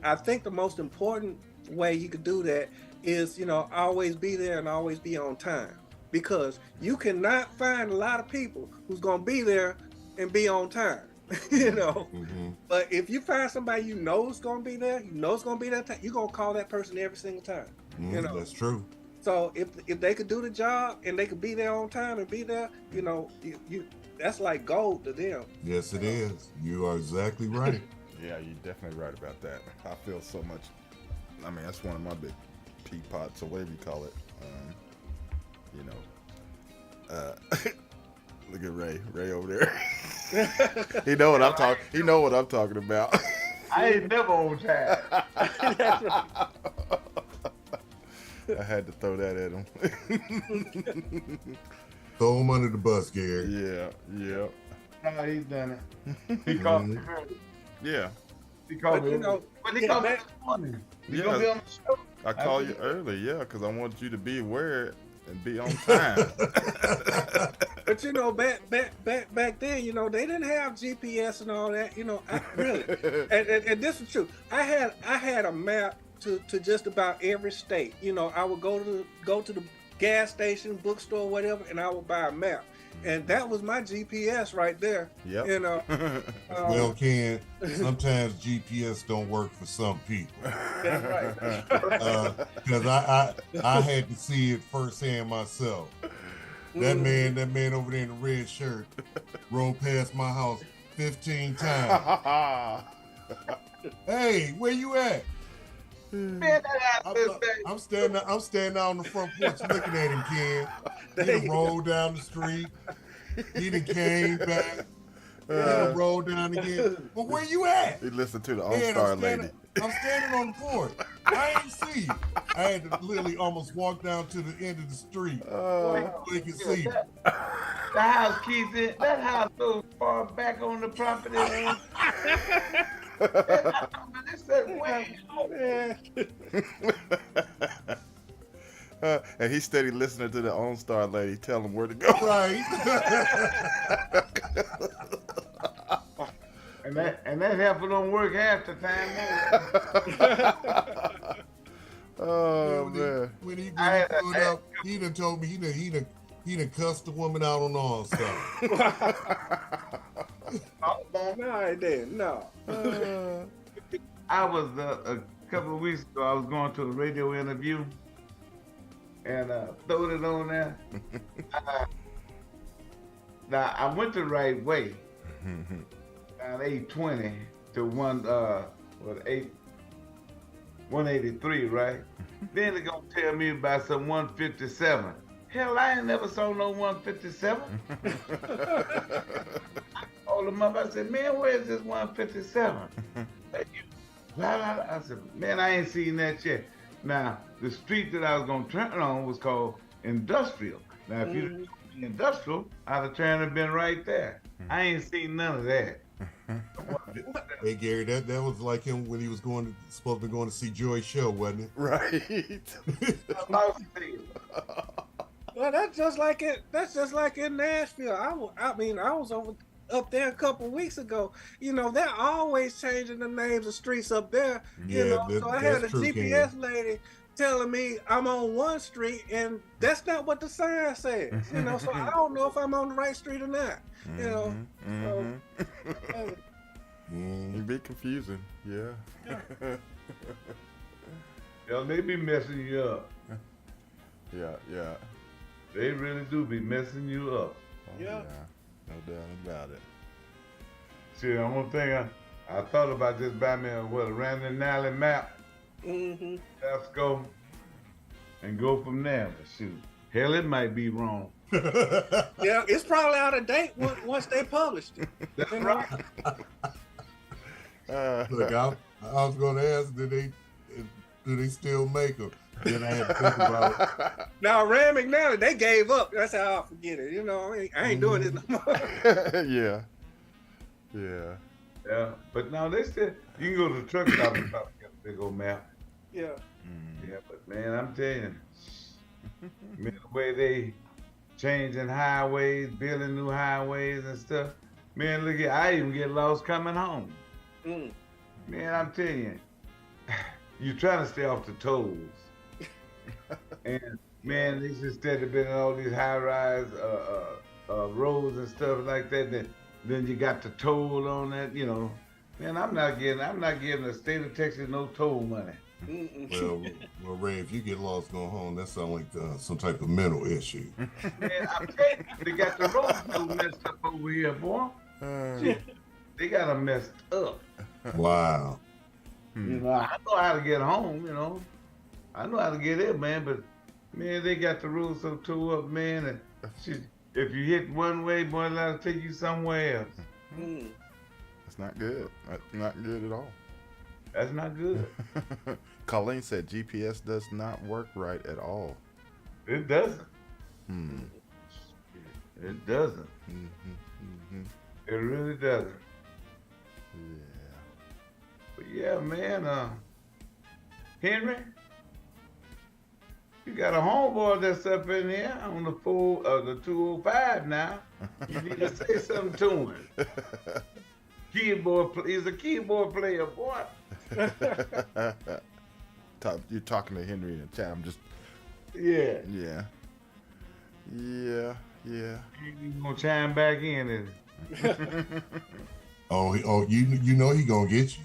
G: I think the most important way you could do that is, always be there and always be on time, because you cannot find a lot of people who's going to be there and be on time, But if you find somebody is going to be there, it's going to be that time, you're going to call that person every single time.
I: That's true.
G: So if they could do the job and they could be there on time and be there, you that's like gold to them.
I: Yes, it is. You are exactly right.
F: Yeah, you're definitely right about that. I feel so much. I mean, that's one of my pea pots or whatever you call it. You know, look at Ray over there. He know what I'm talking. He know what I'm talking about.
H: I ain't never on time.
F: I had to throw that at him.
I: Throw him under the bus, Gary.
F: Yeah.
H: No, he's done it. He called me.
F: Yeah.
H: He called
G: But,
H: me.
G: you know,
H: But he
G: yeah,
H: called me
G: back-
H: this morning. You
F: Yeah.
H: gonna be on the show?
F: I called you early, yeah, because I wanted you to be aware and be on time.
G: But you know, back then, you know, they didn't have GPS and all that. You know, really, and this is true. I had a map to just about every state. You know, I would go to the gas station, bookstore, whatever, and I would buy a map, and that was my GPS right there.
F: Yep.
G: You know.
I: Well, Ken, sometimes GPS don't work for some people.
G: That's right.
I: Because I had to see it firsthand myself. That man over there in the red shirt rode past my house 15 times. Hey, where you at?
H: Man, that ass is bad.
I: I'm standing out on the front porch looking at him, Ken. He done rolled down the street. He done came back. He done rolled down again. Well, where you at?
F: He listened to the
I: Man,
F: All-Star lady.
I: I'm standing on the porch. I ain't see you. I had to literally almost walk down to the end of the street so he could see you.
H: The house keys in. That house so far back on the property. Man. They said, wait.
F: And he steady listening to the OnStar lady tell him where to go.
I: Right.
H: And that heifer don't work half the time.
F: Oh man.
I: When he pulled up, he done told me he done cussed the woman out on all stuff.
G: No, I didn't. No.
H: I was a couple of weeks ago. I was going to a radio interview, and throwed it on there. Now I went the right way, down 820 to 183, right? Then they're gonna tell me about some 157. Hell, I ain't never saw no 157. I called them up. I said, man, where's this 157? I said, man, I ain't seen that yet. Now, the street that I was gonna turn on was called Industrial. Now, if you'd have told me Industrial, I'd have turned and been right there. I ain't seen none of that.
I: Hey Gary, that was like him when he was supposed to be going to see Joy's show, wasn't it?
F: Right.
G: Well, that's just like it. That's just like in Nashville. I mean, I was up there a couple weeks ago. You know, they're always changing the names of streets up there. You know, so I had a GPS lady telling me I'm on one street, and that's not what the sign says. You know, so I don't know if I'm on the right street or not. You know,
F: It'd be confusing. Yeah.
H: Yo, they be messing you up.
F: Yeah.
H: They really do be messing you up.
G: Yeah.
F: No doubt about it.
H: See, the only thing I thought about just buying me a random Nally map. Let's go and go from there. But shoot, hell, it might be wrong.
G: Yeah, it's probably out of date once they published it.
H: That's right.
I: Look, I was going to ask, do they still make them? Then I had to think about it.
G: Now, Rand McNally, they gave up. That's how I forget it. You know, I ain't doing this no more.
F: Yeah.
H: Yeah, but now they still, you can go to the truck stop and probably get a big old map.
G: Yeah.
H: Yeah, but man, I'm telling you, man, the way they changing highways, building new highways and stuff. Man, look at, I even get lost coming home. Man, I'm telling you, you're trying to stay off the tolls. And man, they just instead of building all these high-rise roads and stuff like that, then you got the toll on that, you know. Man, I'm not giving the state of Texas no toll money.
I: Well, Ray, if you get lost going home, that sounds like some type of mental issue.
H: Man, I'm telling you, they got the roads so messed up over here, boy. They got them messed up.
I: Wow.
H: You know, I know how to get home, you know. I know how to get it, man, but man, they got the rules so tore up, man. And if you hit one way, boy, that'll take you somewhere else.
F: That's not good. That's not good at all.
H: That's not good.
F: Colleen said GPS does not work right at all.
H: It doesn't.
F: Hmm.
H: It doesn't. It really doesn't.
F: Yeah.
H: But yeah, man, Henry, you got a homeboy that's up in here on the 205 now. You need to say something to him. He's a keyboard player, boy.
F: You're talking to Henry in the chat. I'm just.
H: Yeah.
F: Yeah.
H: You gonna chime back in and.
I: You know he gonna get you.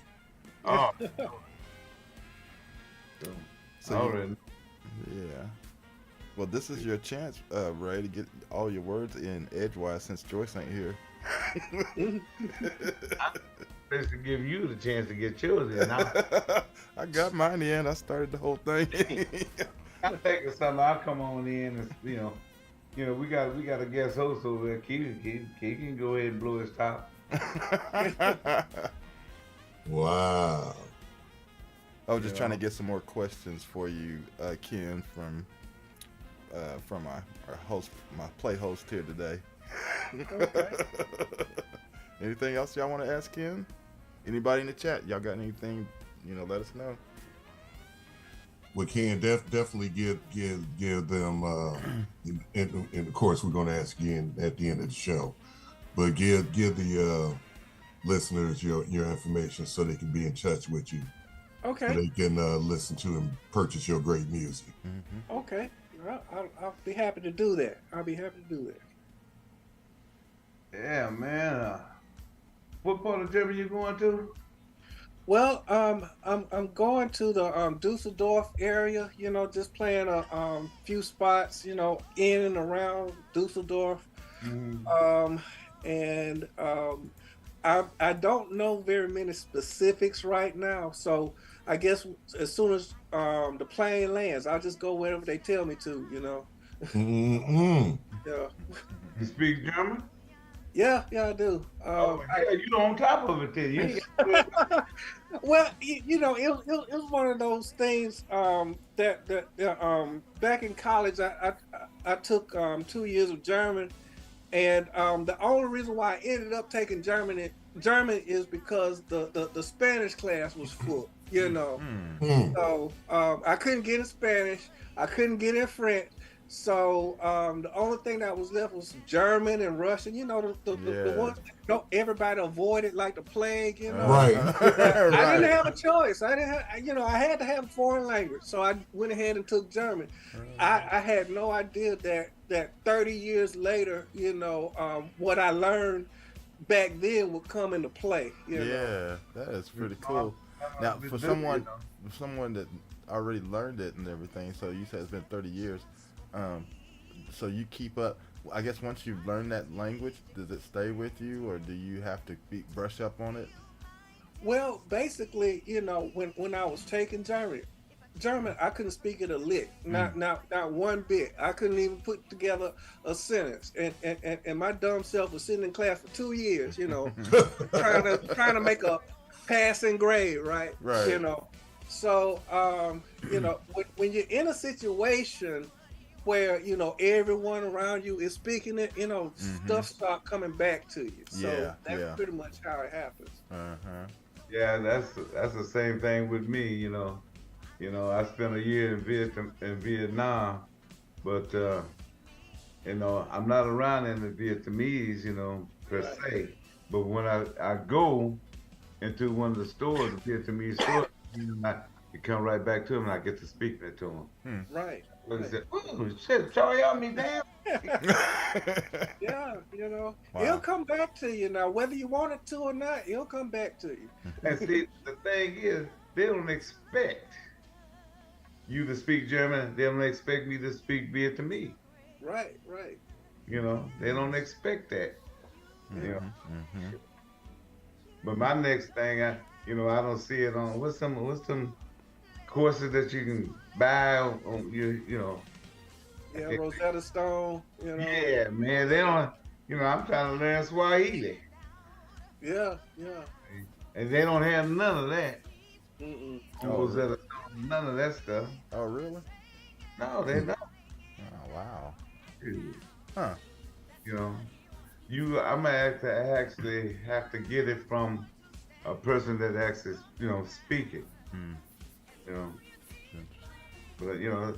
H: Oh.
F: Yeah. Well, this is your chance, Ray, to get all your words in edgewise since Joyce ain't here.
H: I'm supposed to give you the chance to get yours in.
F: I got mine in. I started the whole thing.
H: I'm thinking something. I'll come on in and we got a guest host over there. He can go ahead and blow his top.
I: Wow.
F: I was just trying to get some more questions for you, Ken, from my host, my play host here today.
G: Okay.
F: Anything else y'all want to ask Ken? Anybody in the chat? Y'all got anything? Let us know.
I: We can definitely give them, and of course we're going to ask again at the end of the show, but give the listeners your information so they can be in touch with you.
G: Okay.
I: So they can listen to and purchase your great music.
F: Mm-hmm.
G: Okay. I'll be happy to do that.
H: Yeah, man. What part of Germany you going to?
G: Well, I'm going to the Dusseldorf area. Just playing a few spots. In and around Dusseldorf. And I don't know very many specifics right now. So I guess as soon as the plane lands, I'll just go wherever they tell me to.
I: Mm-hmm.
G: Yeah.
H: You speak German?
G: Yeah, I do.
H: You on top of it then.
G: Well, it was one of those things that back in college I took 2 years of German, and the only reason why I ended up taking German is because the Spanish class was full. So I couldn't get in Spanish, I couldn't get in French. So the only thing that was left was German and Russian. The ones that everybody avoided like the plague.
I: Right.
G: I didn't have a choice. I had to have a foreign language. So I went ahead and took German. I had no idea that 30 years later, what I learned back then would come into play.
F: Yeah, that is pretty cool. Now, for someone that already learned it and everything, so you said it's been 30 years. So you keep up. I guess once you've learned that language, does it stay with you, or do you have to brush up on it?
G: Well, basically, when I was taking German, I couldn't speak it a lick, not one bit. I couldn't even put together a sentence, and my dumb self was sitting in class for 2 years, trying to make a passing grade, right? So when you're in a situation where everyone around you is speaking it, stuff start coming back to you. So that's pretty much how it happens.
H: Yeah, that's the same thing with me. I spent a year in Vietnam, but I'm not around in the Vietnamese, per se. But when I go into one of the stores, the Vietnamese stores, I come right back to them and I get to speak it to them.
G: Right.
H: He said, "Ooh, shit, sorry on me, damn."
G: Yeah,
F: Wow.
G: It'll come back to you now, whether you want it to or not. It'll come back to you.
H: And see, the thing is, they don't expect you to speak German. They don't expect me to speak Vietnamese.
G: Right.
H: They don't expect that. But my next thing, I don't see it on what's some courses that you can buy on you know.
G: Yeah, Rosetta Stone, you know.
H: Yeah, man, they don't. You know, I'm trying to learn Swahili,
G: Yeah.
H: and they don't have none of that.
G: Mm-mm.
H: On Rosetta Stone, none of that stuff.
F: Oh, really?
H: No, they don't.
F: Oh, wow.
H: Dude,
F: Huh.
H: you know, I'm gonna actually have to get it from a person that actually, you know, speak it. You know, but you know,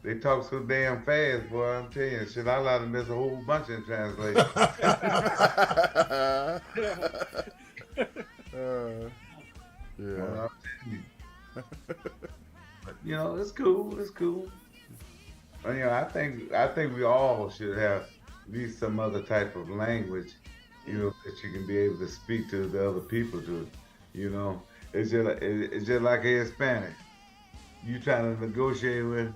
H: they talk so damn fast, boy. I'm telling you, shit, I allowed to miss a whole bunch in translation.
F: Yeah.
H: You know, I'm telling you. But you know, it's cool. It's cool. But, you know, I think we all should have at least some other type of language, you know, that you can be able to speak to the other people to. You know, it's just like a Hispanic. You trying to negotiate with,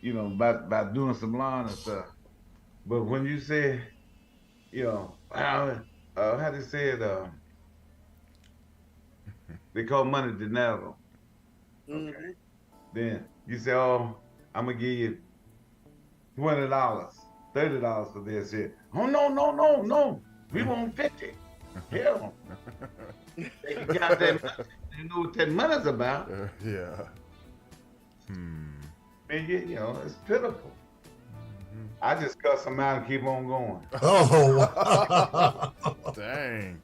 H: you know, about doing some lawn and stuff. But when you say, you know, how do you say it? They call money dinero.
G: Mm-hmm.
H: Then you say, oh, I'm gonna give you $20, $30 for this shit. Oh no. We want 50. Hell. They got that money. You know what that money's about.
F: Yeah.
H: And you know, it's pitiful. I just cuss them out and keep on going.
I: Oh,
F: Dang.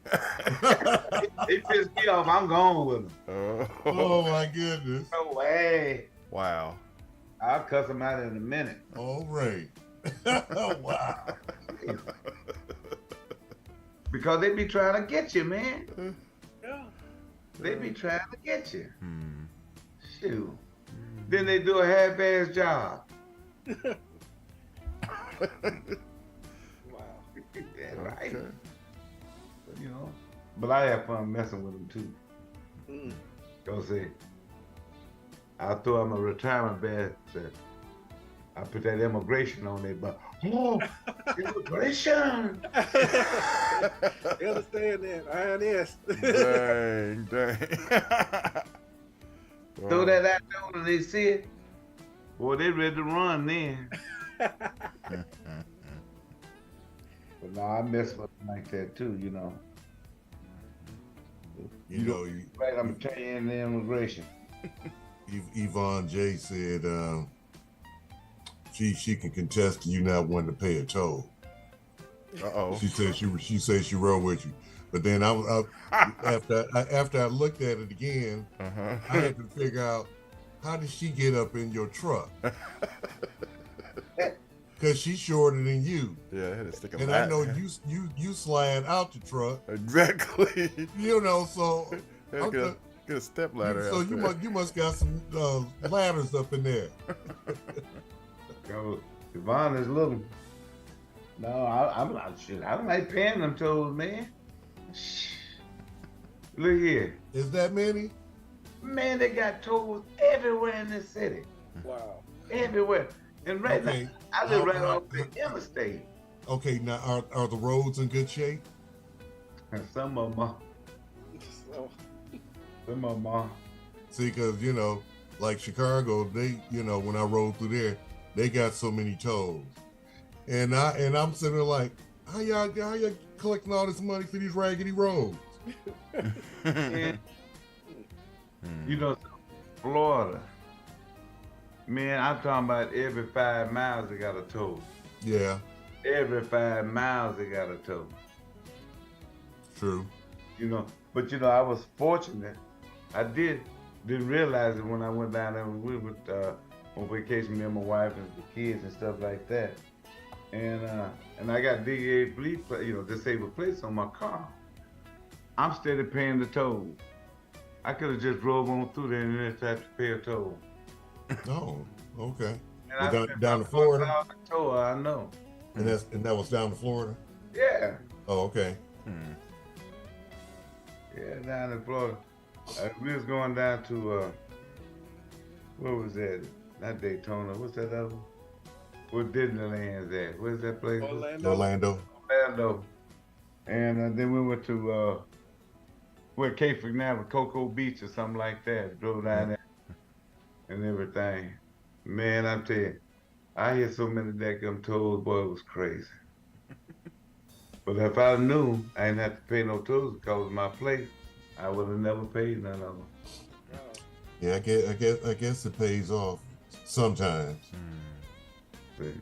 H: They piss me off, I'm going with them.
I: oh my goodness.
H: No way.
F: Wow.
H: I'll cuss them out in a minute.
I: All right. Wow.
H: Because they be trying to get you, man.
G: Yeah.
H: They be trying to get you. Shoot. Then they do a half-ass job.
G: Wow.
H: Yeah, right.
F: Okay.
H: But, you know, but I have fun messing with them too.
G: Mm.
H: Go see. I throw them a retirement bed. I put that immigration on there, but immigration.
G: They understand that. INS.
F: Dang.
H: Throw that out there and they see it. Boy, they ready to run then. But no, I mess with them like that too, you know.
I: You know,
H: Right, I'm gonna tell you in the immigration.
I: Yvonne J said she can contest to you not wanting to pay a toll.
F: Uh-oh.
I: She said she rode with you, but then after I looked at it again, I had to figure out how did she get up in your truck? Because she's shorter than you.
F: Yeah, I had to stick a
I: and I know you slide out the truck.
F: Exactly.
I: You know, so
F: get a step ladder.
I: So you must got some ladders up in there.
H: Yo, Yvonne is little. No, I'm not shit. I don't like paying them tolls, man. Look here.
I: Is that many?
H: Man, they got tolls everywhere in this city.
G: Wow.
H: Everywhere. And right
I: Okay.
H: now, I live right off the interstate.
I: Okay, now are the roads in good shape?
H: And some of them are.
G: So,
H: Some of them are.
I: See, because, you know, like Chicago, they, you know, when I rode through there, they got so many tolls. And I'm sitting there like, how y'all collecting all this money for these raggedy roads?
H: And, you know, Florida. Man, I'm talking about every 5 miles they got a toll.
I: Yeah,
H: Every 5 miles they got a toll.
I: true.
H: You know, but you know, I was fortunate. I didn't realize it when I went down there. We went on vacation, me and my wife and the kids and stuff like that. And I got disabled plates on my car. I'm steady paying the toll. I could have just drove on through there and didn't have to pay a toll.
I: Oh, okay.
H: And
I: Well, down to Florida?
H: Toll, I know.
I: And that was down to Florida?
H: Yeah.
I: Oh, okay.
H: Yeah, down in Florida. We was going down to, where was that? Not Daytona. What's that other one? Where Disneyland's at? Where's that place?
I: Orlando.
H: Orlando. And then we went to What Cape now with Cocoa Beach or something like that. Drove down there and everything. Man, I'm telling you, I hear so many daggum tolls, boy, it was crazy. But if I knew I didn't have to pay no tolls because of my place, I would have never paid none of them.
I: Yeah, I guess it pays off sometimes.
H: See?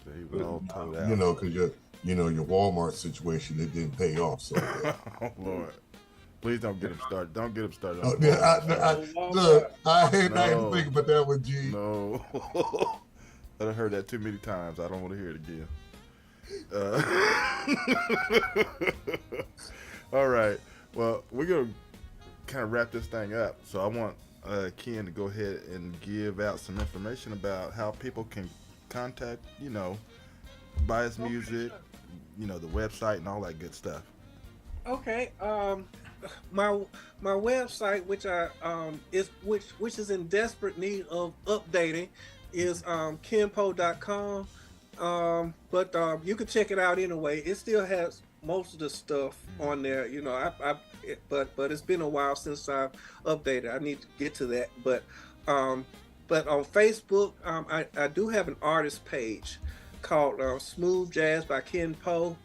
F: So he was all told out.
I: You know, because your Walmart situation, it didn't pay off. So
F: Oh Lord, please don't get him started. Don't get him started.
I: oh,
F: On
I: yeah, look, I hate not even thinking about that one, G.
F: No, I've heard that too many times. I don't want to hear it again. All right. Well, we're gonna kind of wrap this thing up. So I want Ken to go ahead and give out some information about how people can contact, buy his music, the website and all that good stuff.
G: Okay. My website, which I which is in desperate need of updating, is kenpowe.com. But you can check it out anyway. It still has most of the stuff on there. But it's been a while since I've updated. I need to get to that. But on Facebook, I do have an artist page called Smooth Jazz by Ken Powe.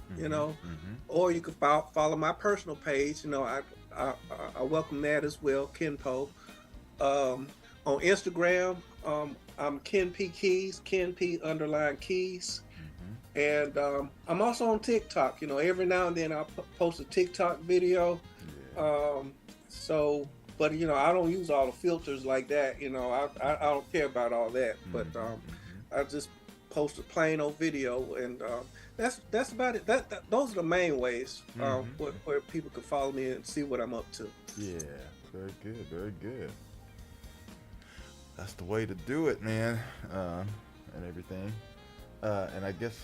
G: Or you can follow my personal page. I welcome that as well, Ken Powe. On Instagram, I'm Ken P Keys, Ken P _Keys. And I'm also on TikTok. Every now and then I'll post a TikTok video. But I don't use all the filters like that. I don't care about all that. But I just post a plain old video, and that's about it. Those are the main ways where people can follow me and see what I'm up to.
F: Yeah, very good, very good. That's the way to do it, man, and everything. And I guess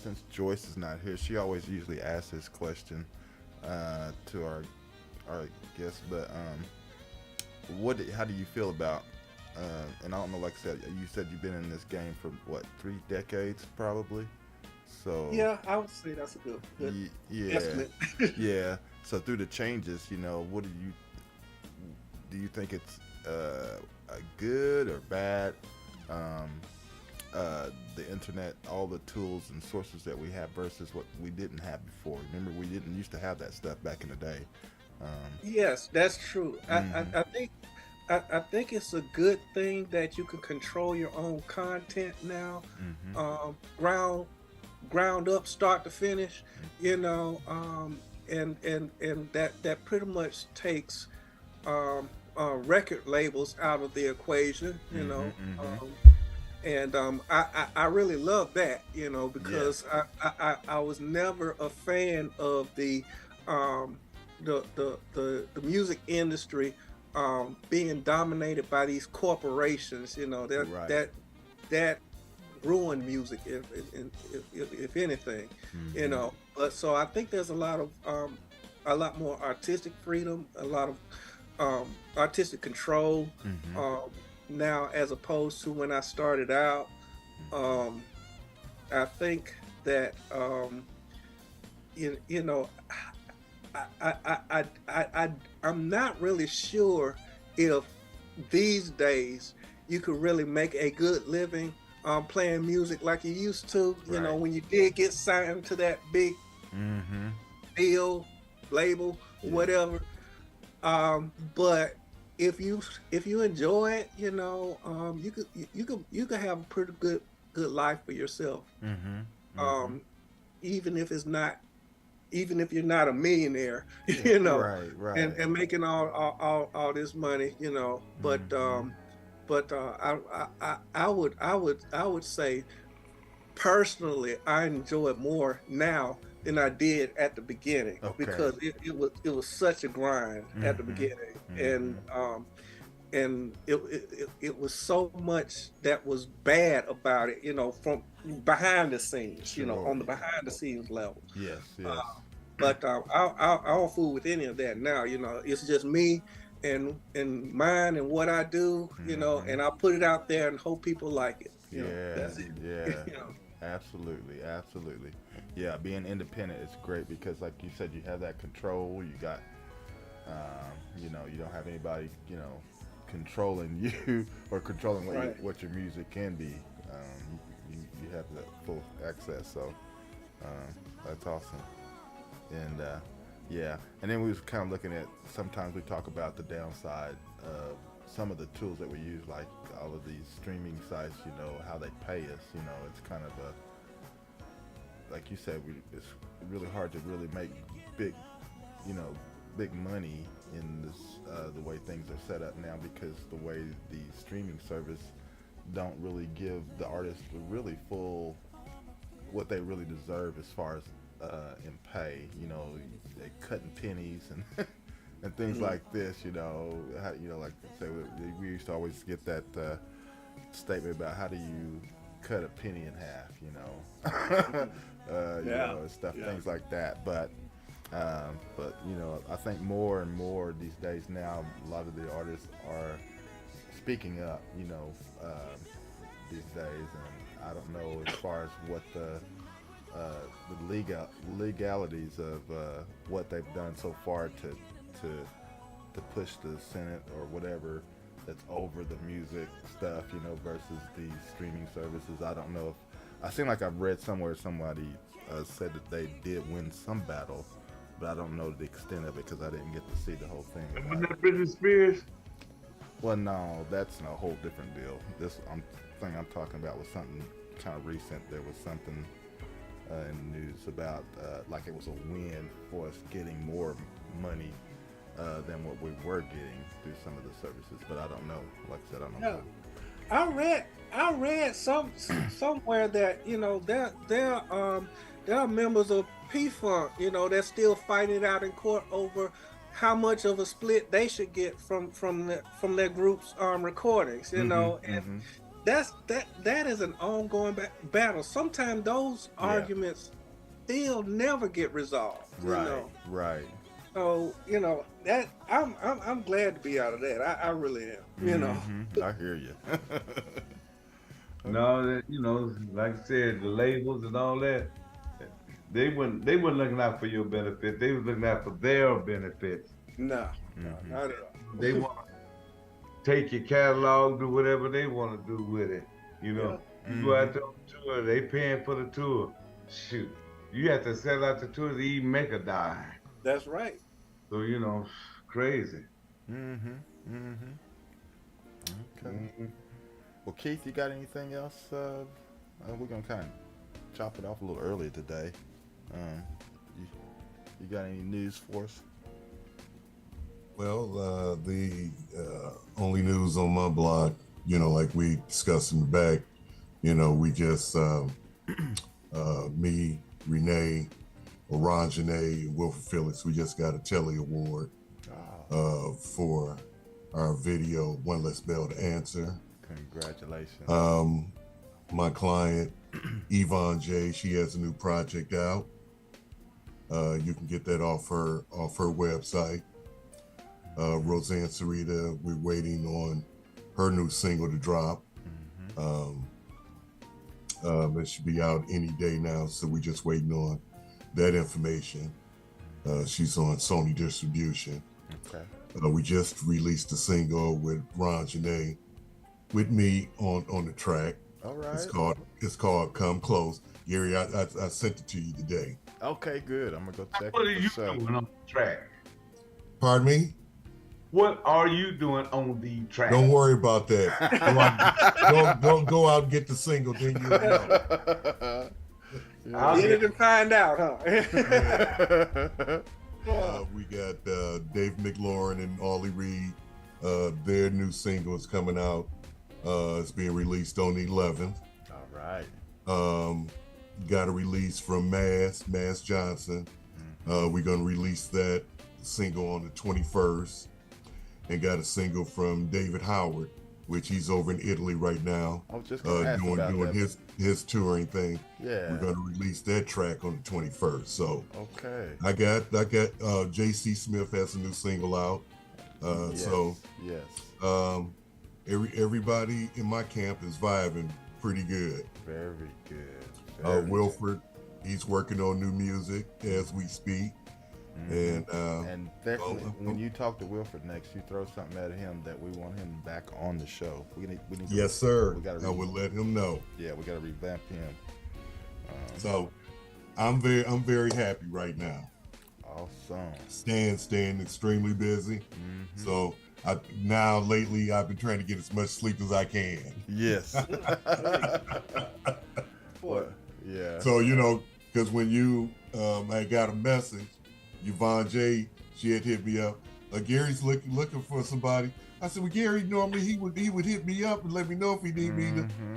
F: since Joyce is not here, she always usually asks this question to our guests. But how do you feel about? And I don't know, like I said, you said you've been in this game for what, 3 decades, probably. So
G: yeah, I would say that's a good estimate.
F: Yeah. So through the changes, what do you think it's a good or bad? The internet, all the tools and sources that we have versus what we didn't have before. Remember, we didn't used to have that stuff back in the day.
G: Yes, that's true. I think it's a good thing that you can control your own content now, ground up, start to finish. And that pretty much takes record labels out of the equation. I really love that, because I was never a fan of the music industry being dominated by these corporations. That ruined music, if anything. But so I think there's a lot more artistic freedom, a lot of artistic control now, as opposed to when I started out. I think that I'm not really sure if these days you could really make a good living playing music like you used to. When you did get signed to that big deal, label, whatever. But if you enjoy it, you could have a pretty good life for yourself. Even if you're not a millionaire,
F: right.
G: and making all this money, But I would say personally, I enjoy it more now than I did at the beginning, because it was such a grind at the beginning, and it was so much that was bad about it, from behind the scenes, on the behind the scenes level.
F: Yes.
G: But I don't fool with any of that now. It's just me and mine and what I do, and I put it out there and hope people like it. That's it.
F: Yeah. Absolutely. Yeah, being independent is great because, like you said, you have that control. You got You know, you don't have anybody, you know, controlling you or controlling what your music can be. You have that full access, so that's awesome. And yeah, and then we was kind of looking at, sometimes we talk about the downside of some of the tools that we use, like all of these streaming sites, you know, how they pay us, you know, it's kind of like you said, it's really hard to really make big money in this, the way things are set up now, because the way the streaming service don't really give the artist the really full, what they really deserve as far as in pay. You know, they cutting pennies and and things like this. You know, like say we used to always get that statement about how do you cut a penny in half. You know, you know, and stuff, things like that. But you know, I think more and more these days now, a lot of the artists are speaking up, you know, these days, and I don't know as far as what the legalities of what they've done so far to push the Senate or whatever that's over the music stuff, you know, versus the streaming services. I don't know if, I seem like I've read somewhere somebody said that they did win some battle, but I don't know the extent of it because I didn't get to see the whole thing.
H: Wasn't that Britney Spears?
F: Well, no, that's a whole different deal. This thing I'm talking about was something kind of recent. There was something in the news about like it was a win for us getting more money than what we were getting through some of the services. But I don't know. Like I said, I don't know.
G: I read somewhere that, you know, there are members of P-Funk, you know, they're still fighting it out in court over how much of a split they should get from their group's recordings, you know, and that is an ongoing battle. Sometimes those arguments still never get resolved.
F: Right,
G: you know?
F: right.
G: So, you know, that I'm glad to be out of that. I really am. You know.
F: I hear you.
H: No, you know, like I said, the labels and all that, they weren't looking out for your benefit. They was looking out for their benefits.
G: No, not at all.
H: They want to take your catalog, do whatever they want to do with it. You know, you go out there on tour, they paying for the tour. Shoot, you have to sell out the tour to even make a dime.
G: That's right.
H: So, you know, crazy.
F: Okay. Well, Keith, you got anything else? We're gonna kind of chop it off a little early today. You got any news for us?
I: Well, the only news on my blog, you know, like we discussed in the back, you know, we just, me, Renee, Oranjane, and Wilford Phillips, we just got a Telly Award for our video, One Less Bell to Answer.
F: Congratulations.
I: My client, Yvonne J, she has a new project out. You can get that off her website. Roseanne Sarita, we're waiting on her new single to drop. It should be out any day now, so we're just waiting on that information. She's on Sony Distribution.
F: Okay.
I: We just released a single with Ron Janae, with me on the track.
F: All right.
I: It's called Come Close. Gary, I sent it to you today.
F: Okay, good. I'm gonna go check
H: What are
F: it
H: you
F: for sure.
H: doing on the track?
I: Pardon me?
H: What are you doing on the track?
I: Don't worry about that. Don't go out and get the single, then you'll know.
G: I'll get it and find out, huh?
I: We got Dave McLaurin and Ollie Reed. Their new single is coming out. It's being released on the 11th.
F: All right.
I: Got a release from Mass Johnson. We're going to release that single on the 21st. And got a single from David Howard, which he's over in Italy right now.
F: I was just gonna ask about
I: doing
F: that.
I: his touring thing.
F: Yeah.
I: We're going to release that track on the 21st. So
F: Okay.
I: I got JC Smith has a new single out. Everybody in my camp is vibing pretty good.
F: Very good.
I: Wilford, he's working on new music as we speak. And
F: definitely, when you talk to Wilfred next, you throw something at him that we want him back on the show. We need
I: yes, sir.
F: I
I: will let him know.
F: Yeah, we got to revamp him.
I: So I'm very happy right now.
F: Awesome.
I: Staying extremely busy. So lately I've been trying to get as much sleep as I can.
F: Yes. Yeah.
I: So because when you I got a message, Yvonne J, she had hit me up. Gary's looking for somebody. I said, well, Gary normally he would hit me up and let me know if he need me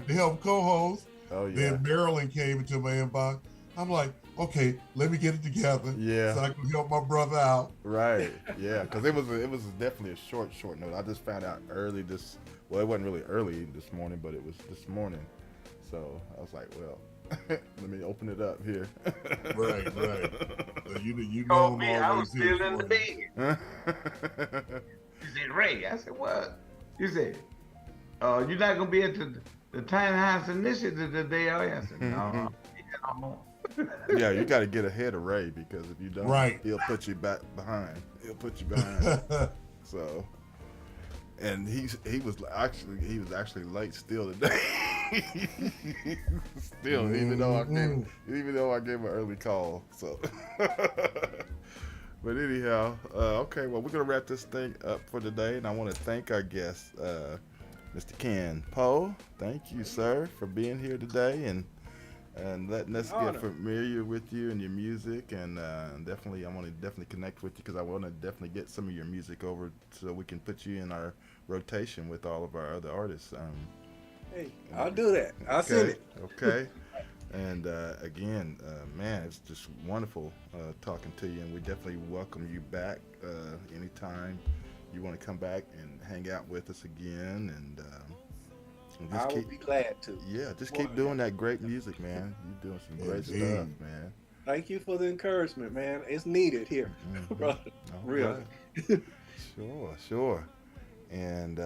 I: to help co-host.
F: Oh yeah.
I: Then Marilyn came into my inbox. I'm like, okay, let me get it together.
F: Yeah.
I: So I can help my brother out.
F: Right. Yeah. Because it was definitely a short note. I just found out early it wasn't really early this morning, but it was this morning. So I was like, well, let me open it up here.
I: Right. So you know
H: Oh man, I was still in the bed. He said, Ray, I said, what? He said, you're not gonna be at the Tiny House Initiative today, are you? I said, no.
F: Yeah, you got to get ahead of Ray, because if you don't, he'll put you back behind. So, and he was actually late still today. Still, even though I gave him an early call. So, but anyhow, okay. Well, we're gonna wrap this thing up for today, and I want to thank our guest, Mr. Ken Powe. Thank you, sir, for being here today and letting us get familiar with you and your music, and definitely I want to definitely connect with you, because I want to definitely get some of your music over so we can put you in our rotation with all of our other artists.
G: Hey, I'll do that. I'll send it.
F: Okay. And again, man, it's just wonderful talking to you, and we definitely welcome you back anytime you want to come back and hang out with us again, and
G: I will be glad to.
F: Yeah, just keep doing that great music, man. You're doing some great stuff, man.
G: Thank you for the encouragement, man. It's needed here, brother. Really.
F: Sure. And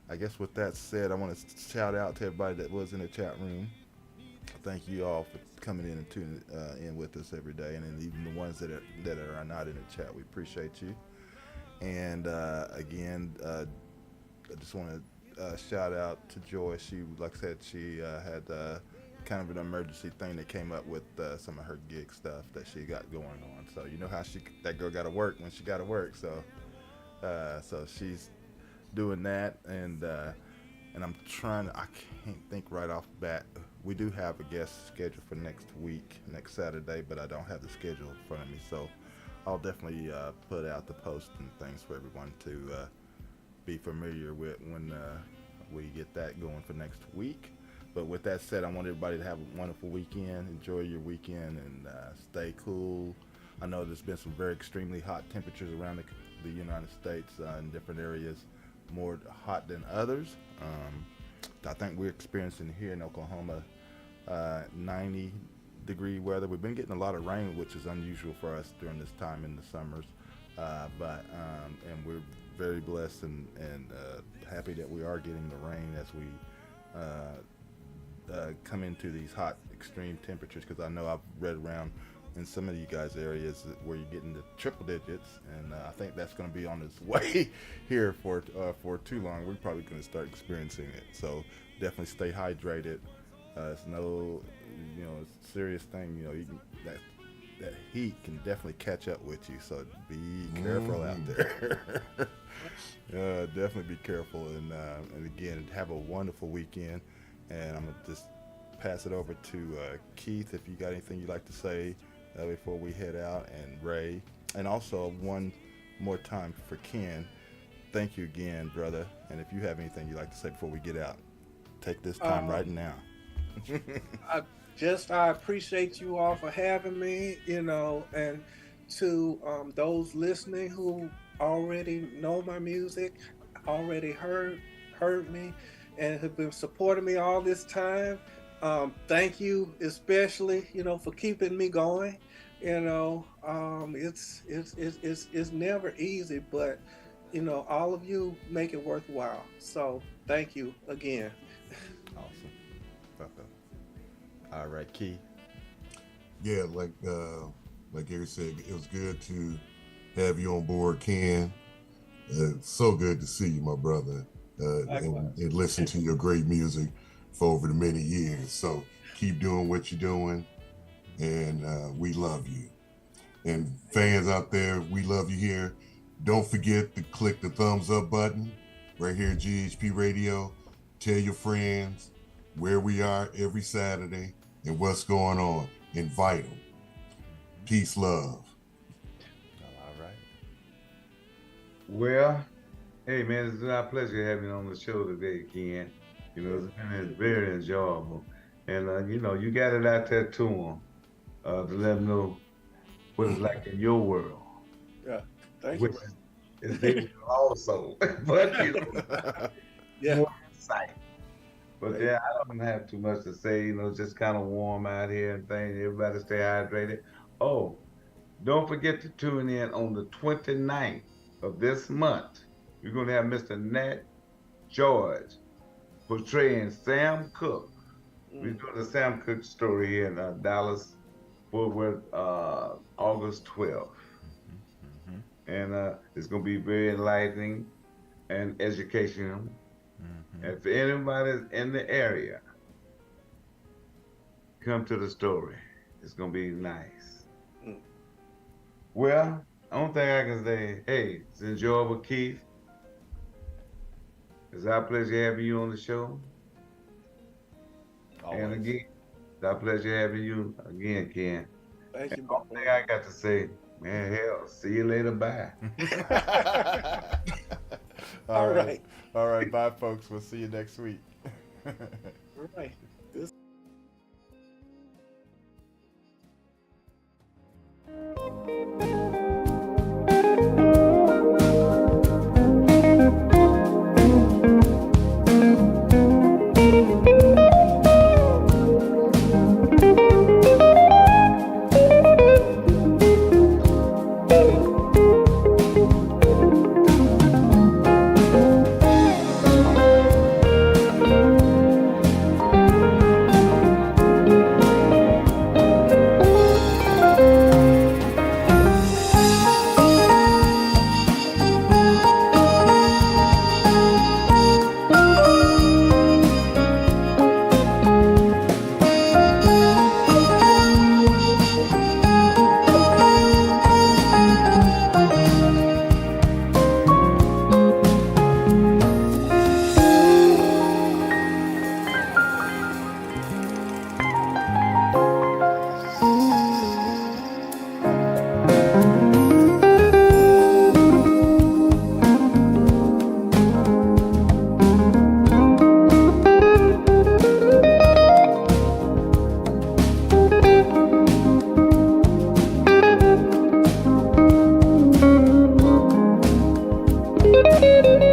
F: I guess with that said, I want to shout out to everybody that was in the chat room. Thank you all for coming in and tuning in with us every day, and then even the ones that are not in the chat, we appreciate you. And again, I just want to shout out to Joy. She, like I said, she had kind of an emergency thing that came up with some of her gig stuff that she got going on. So you know how that girl got to work when she got to work. So so she's doing that, and I'm trying to, I can't think right off the bat. We do have a guest scheduled for next Saturday, but I don't have the schedule in front of me. So I'll definitely put out the post and things for everyone to be familiar with when we get that going for next week. But with that said, I want everybody to have a wonderful weekend. Enjoy your weekend and stay cool. I know there's been some very extremely hot temperatures around the United States in different areas, more hot than others. I think we're experiencing here in Oklahoma 90-degree weather. We've been getting a lot of rain, which is unusual for us during this time in the summers. But we're very blessed and happy that we are getting the rain as we come into these hot extreme temperatures, because I know I've read around in some of you guys' areas where you're getting the triple digits, and I think that's going to be on its way here for too long. We're probably going to start experiencing it. So definitely stay hydrated. It's no serious thing. That heat can definitely catch up with you, so be careful out there. Definitely be careful, and again, have a wonderful weekend. And I'm gonna just pass it over to Keith, if you got anything you'd like to say before we head out, and Ray, and also one more time for Ken. Thank you again, brother. And if you have anything you'd like to say before we get out, take this time right now.
G: I appreciate you all for having me, and to those listening who already know my music, already heard me, and have been supporting me all this time. Thank you, especially, for keeping me going. It's never easy, but all of you make it worthwhile. So thank you again.
F: Awesome. All right, Key.
I: Yeah, Like Eric said, it was good to have you on board, Ken. So good to see you, my brother, and listen to your great music for over the many years. So keep doing what you're doing, and we love you. And fans out there, we love you here. Don't forget to click the thumbs up button right here at GHP Radio. Tell your friends where we are every Saturday and what's going on. Invite them. Peace, love.
F: All right.
H: Well, hey man, it's been our pleasure having you on the show today, Ken. You know, it's been very enjoyable. And you know, you got it out there to them to let them know what it's like in your world.
G: Yeah, thank
H: Which
G: you.
H: is they also, but you know,
G: Yeah.
H: more insight. But yeah, I don't have too much to say. You know, it's just kind of warm out here and things. Everybody stay hydrated. Oh, don't forget to tune in on the 29th of this month. We're going to have Mr. Nat George portraying Sam Cooke. We're doing the Sam Cooke story here in Dallas, Fort Worth, August 12th. And it's going to be very enlightening and educational. And for anybody in the area, come to the story. It's going to be nice. Well, the only thing I can say, hey, it's enjoyable, Keith. It's our pleasure having you on the show.
F: Always.
H: And again, it's our pleasure having you again, Ken.
G: Thank you.
H: And the only thing I got to say, man, hell, see you later, bye.
F: All right. All right. Bye, folks. We'll see you next week.
G: All right.
B: Thank you.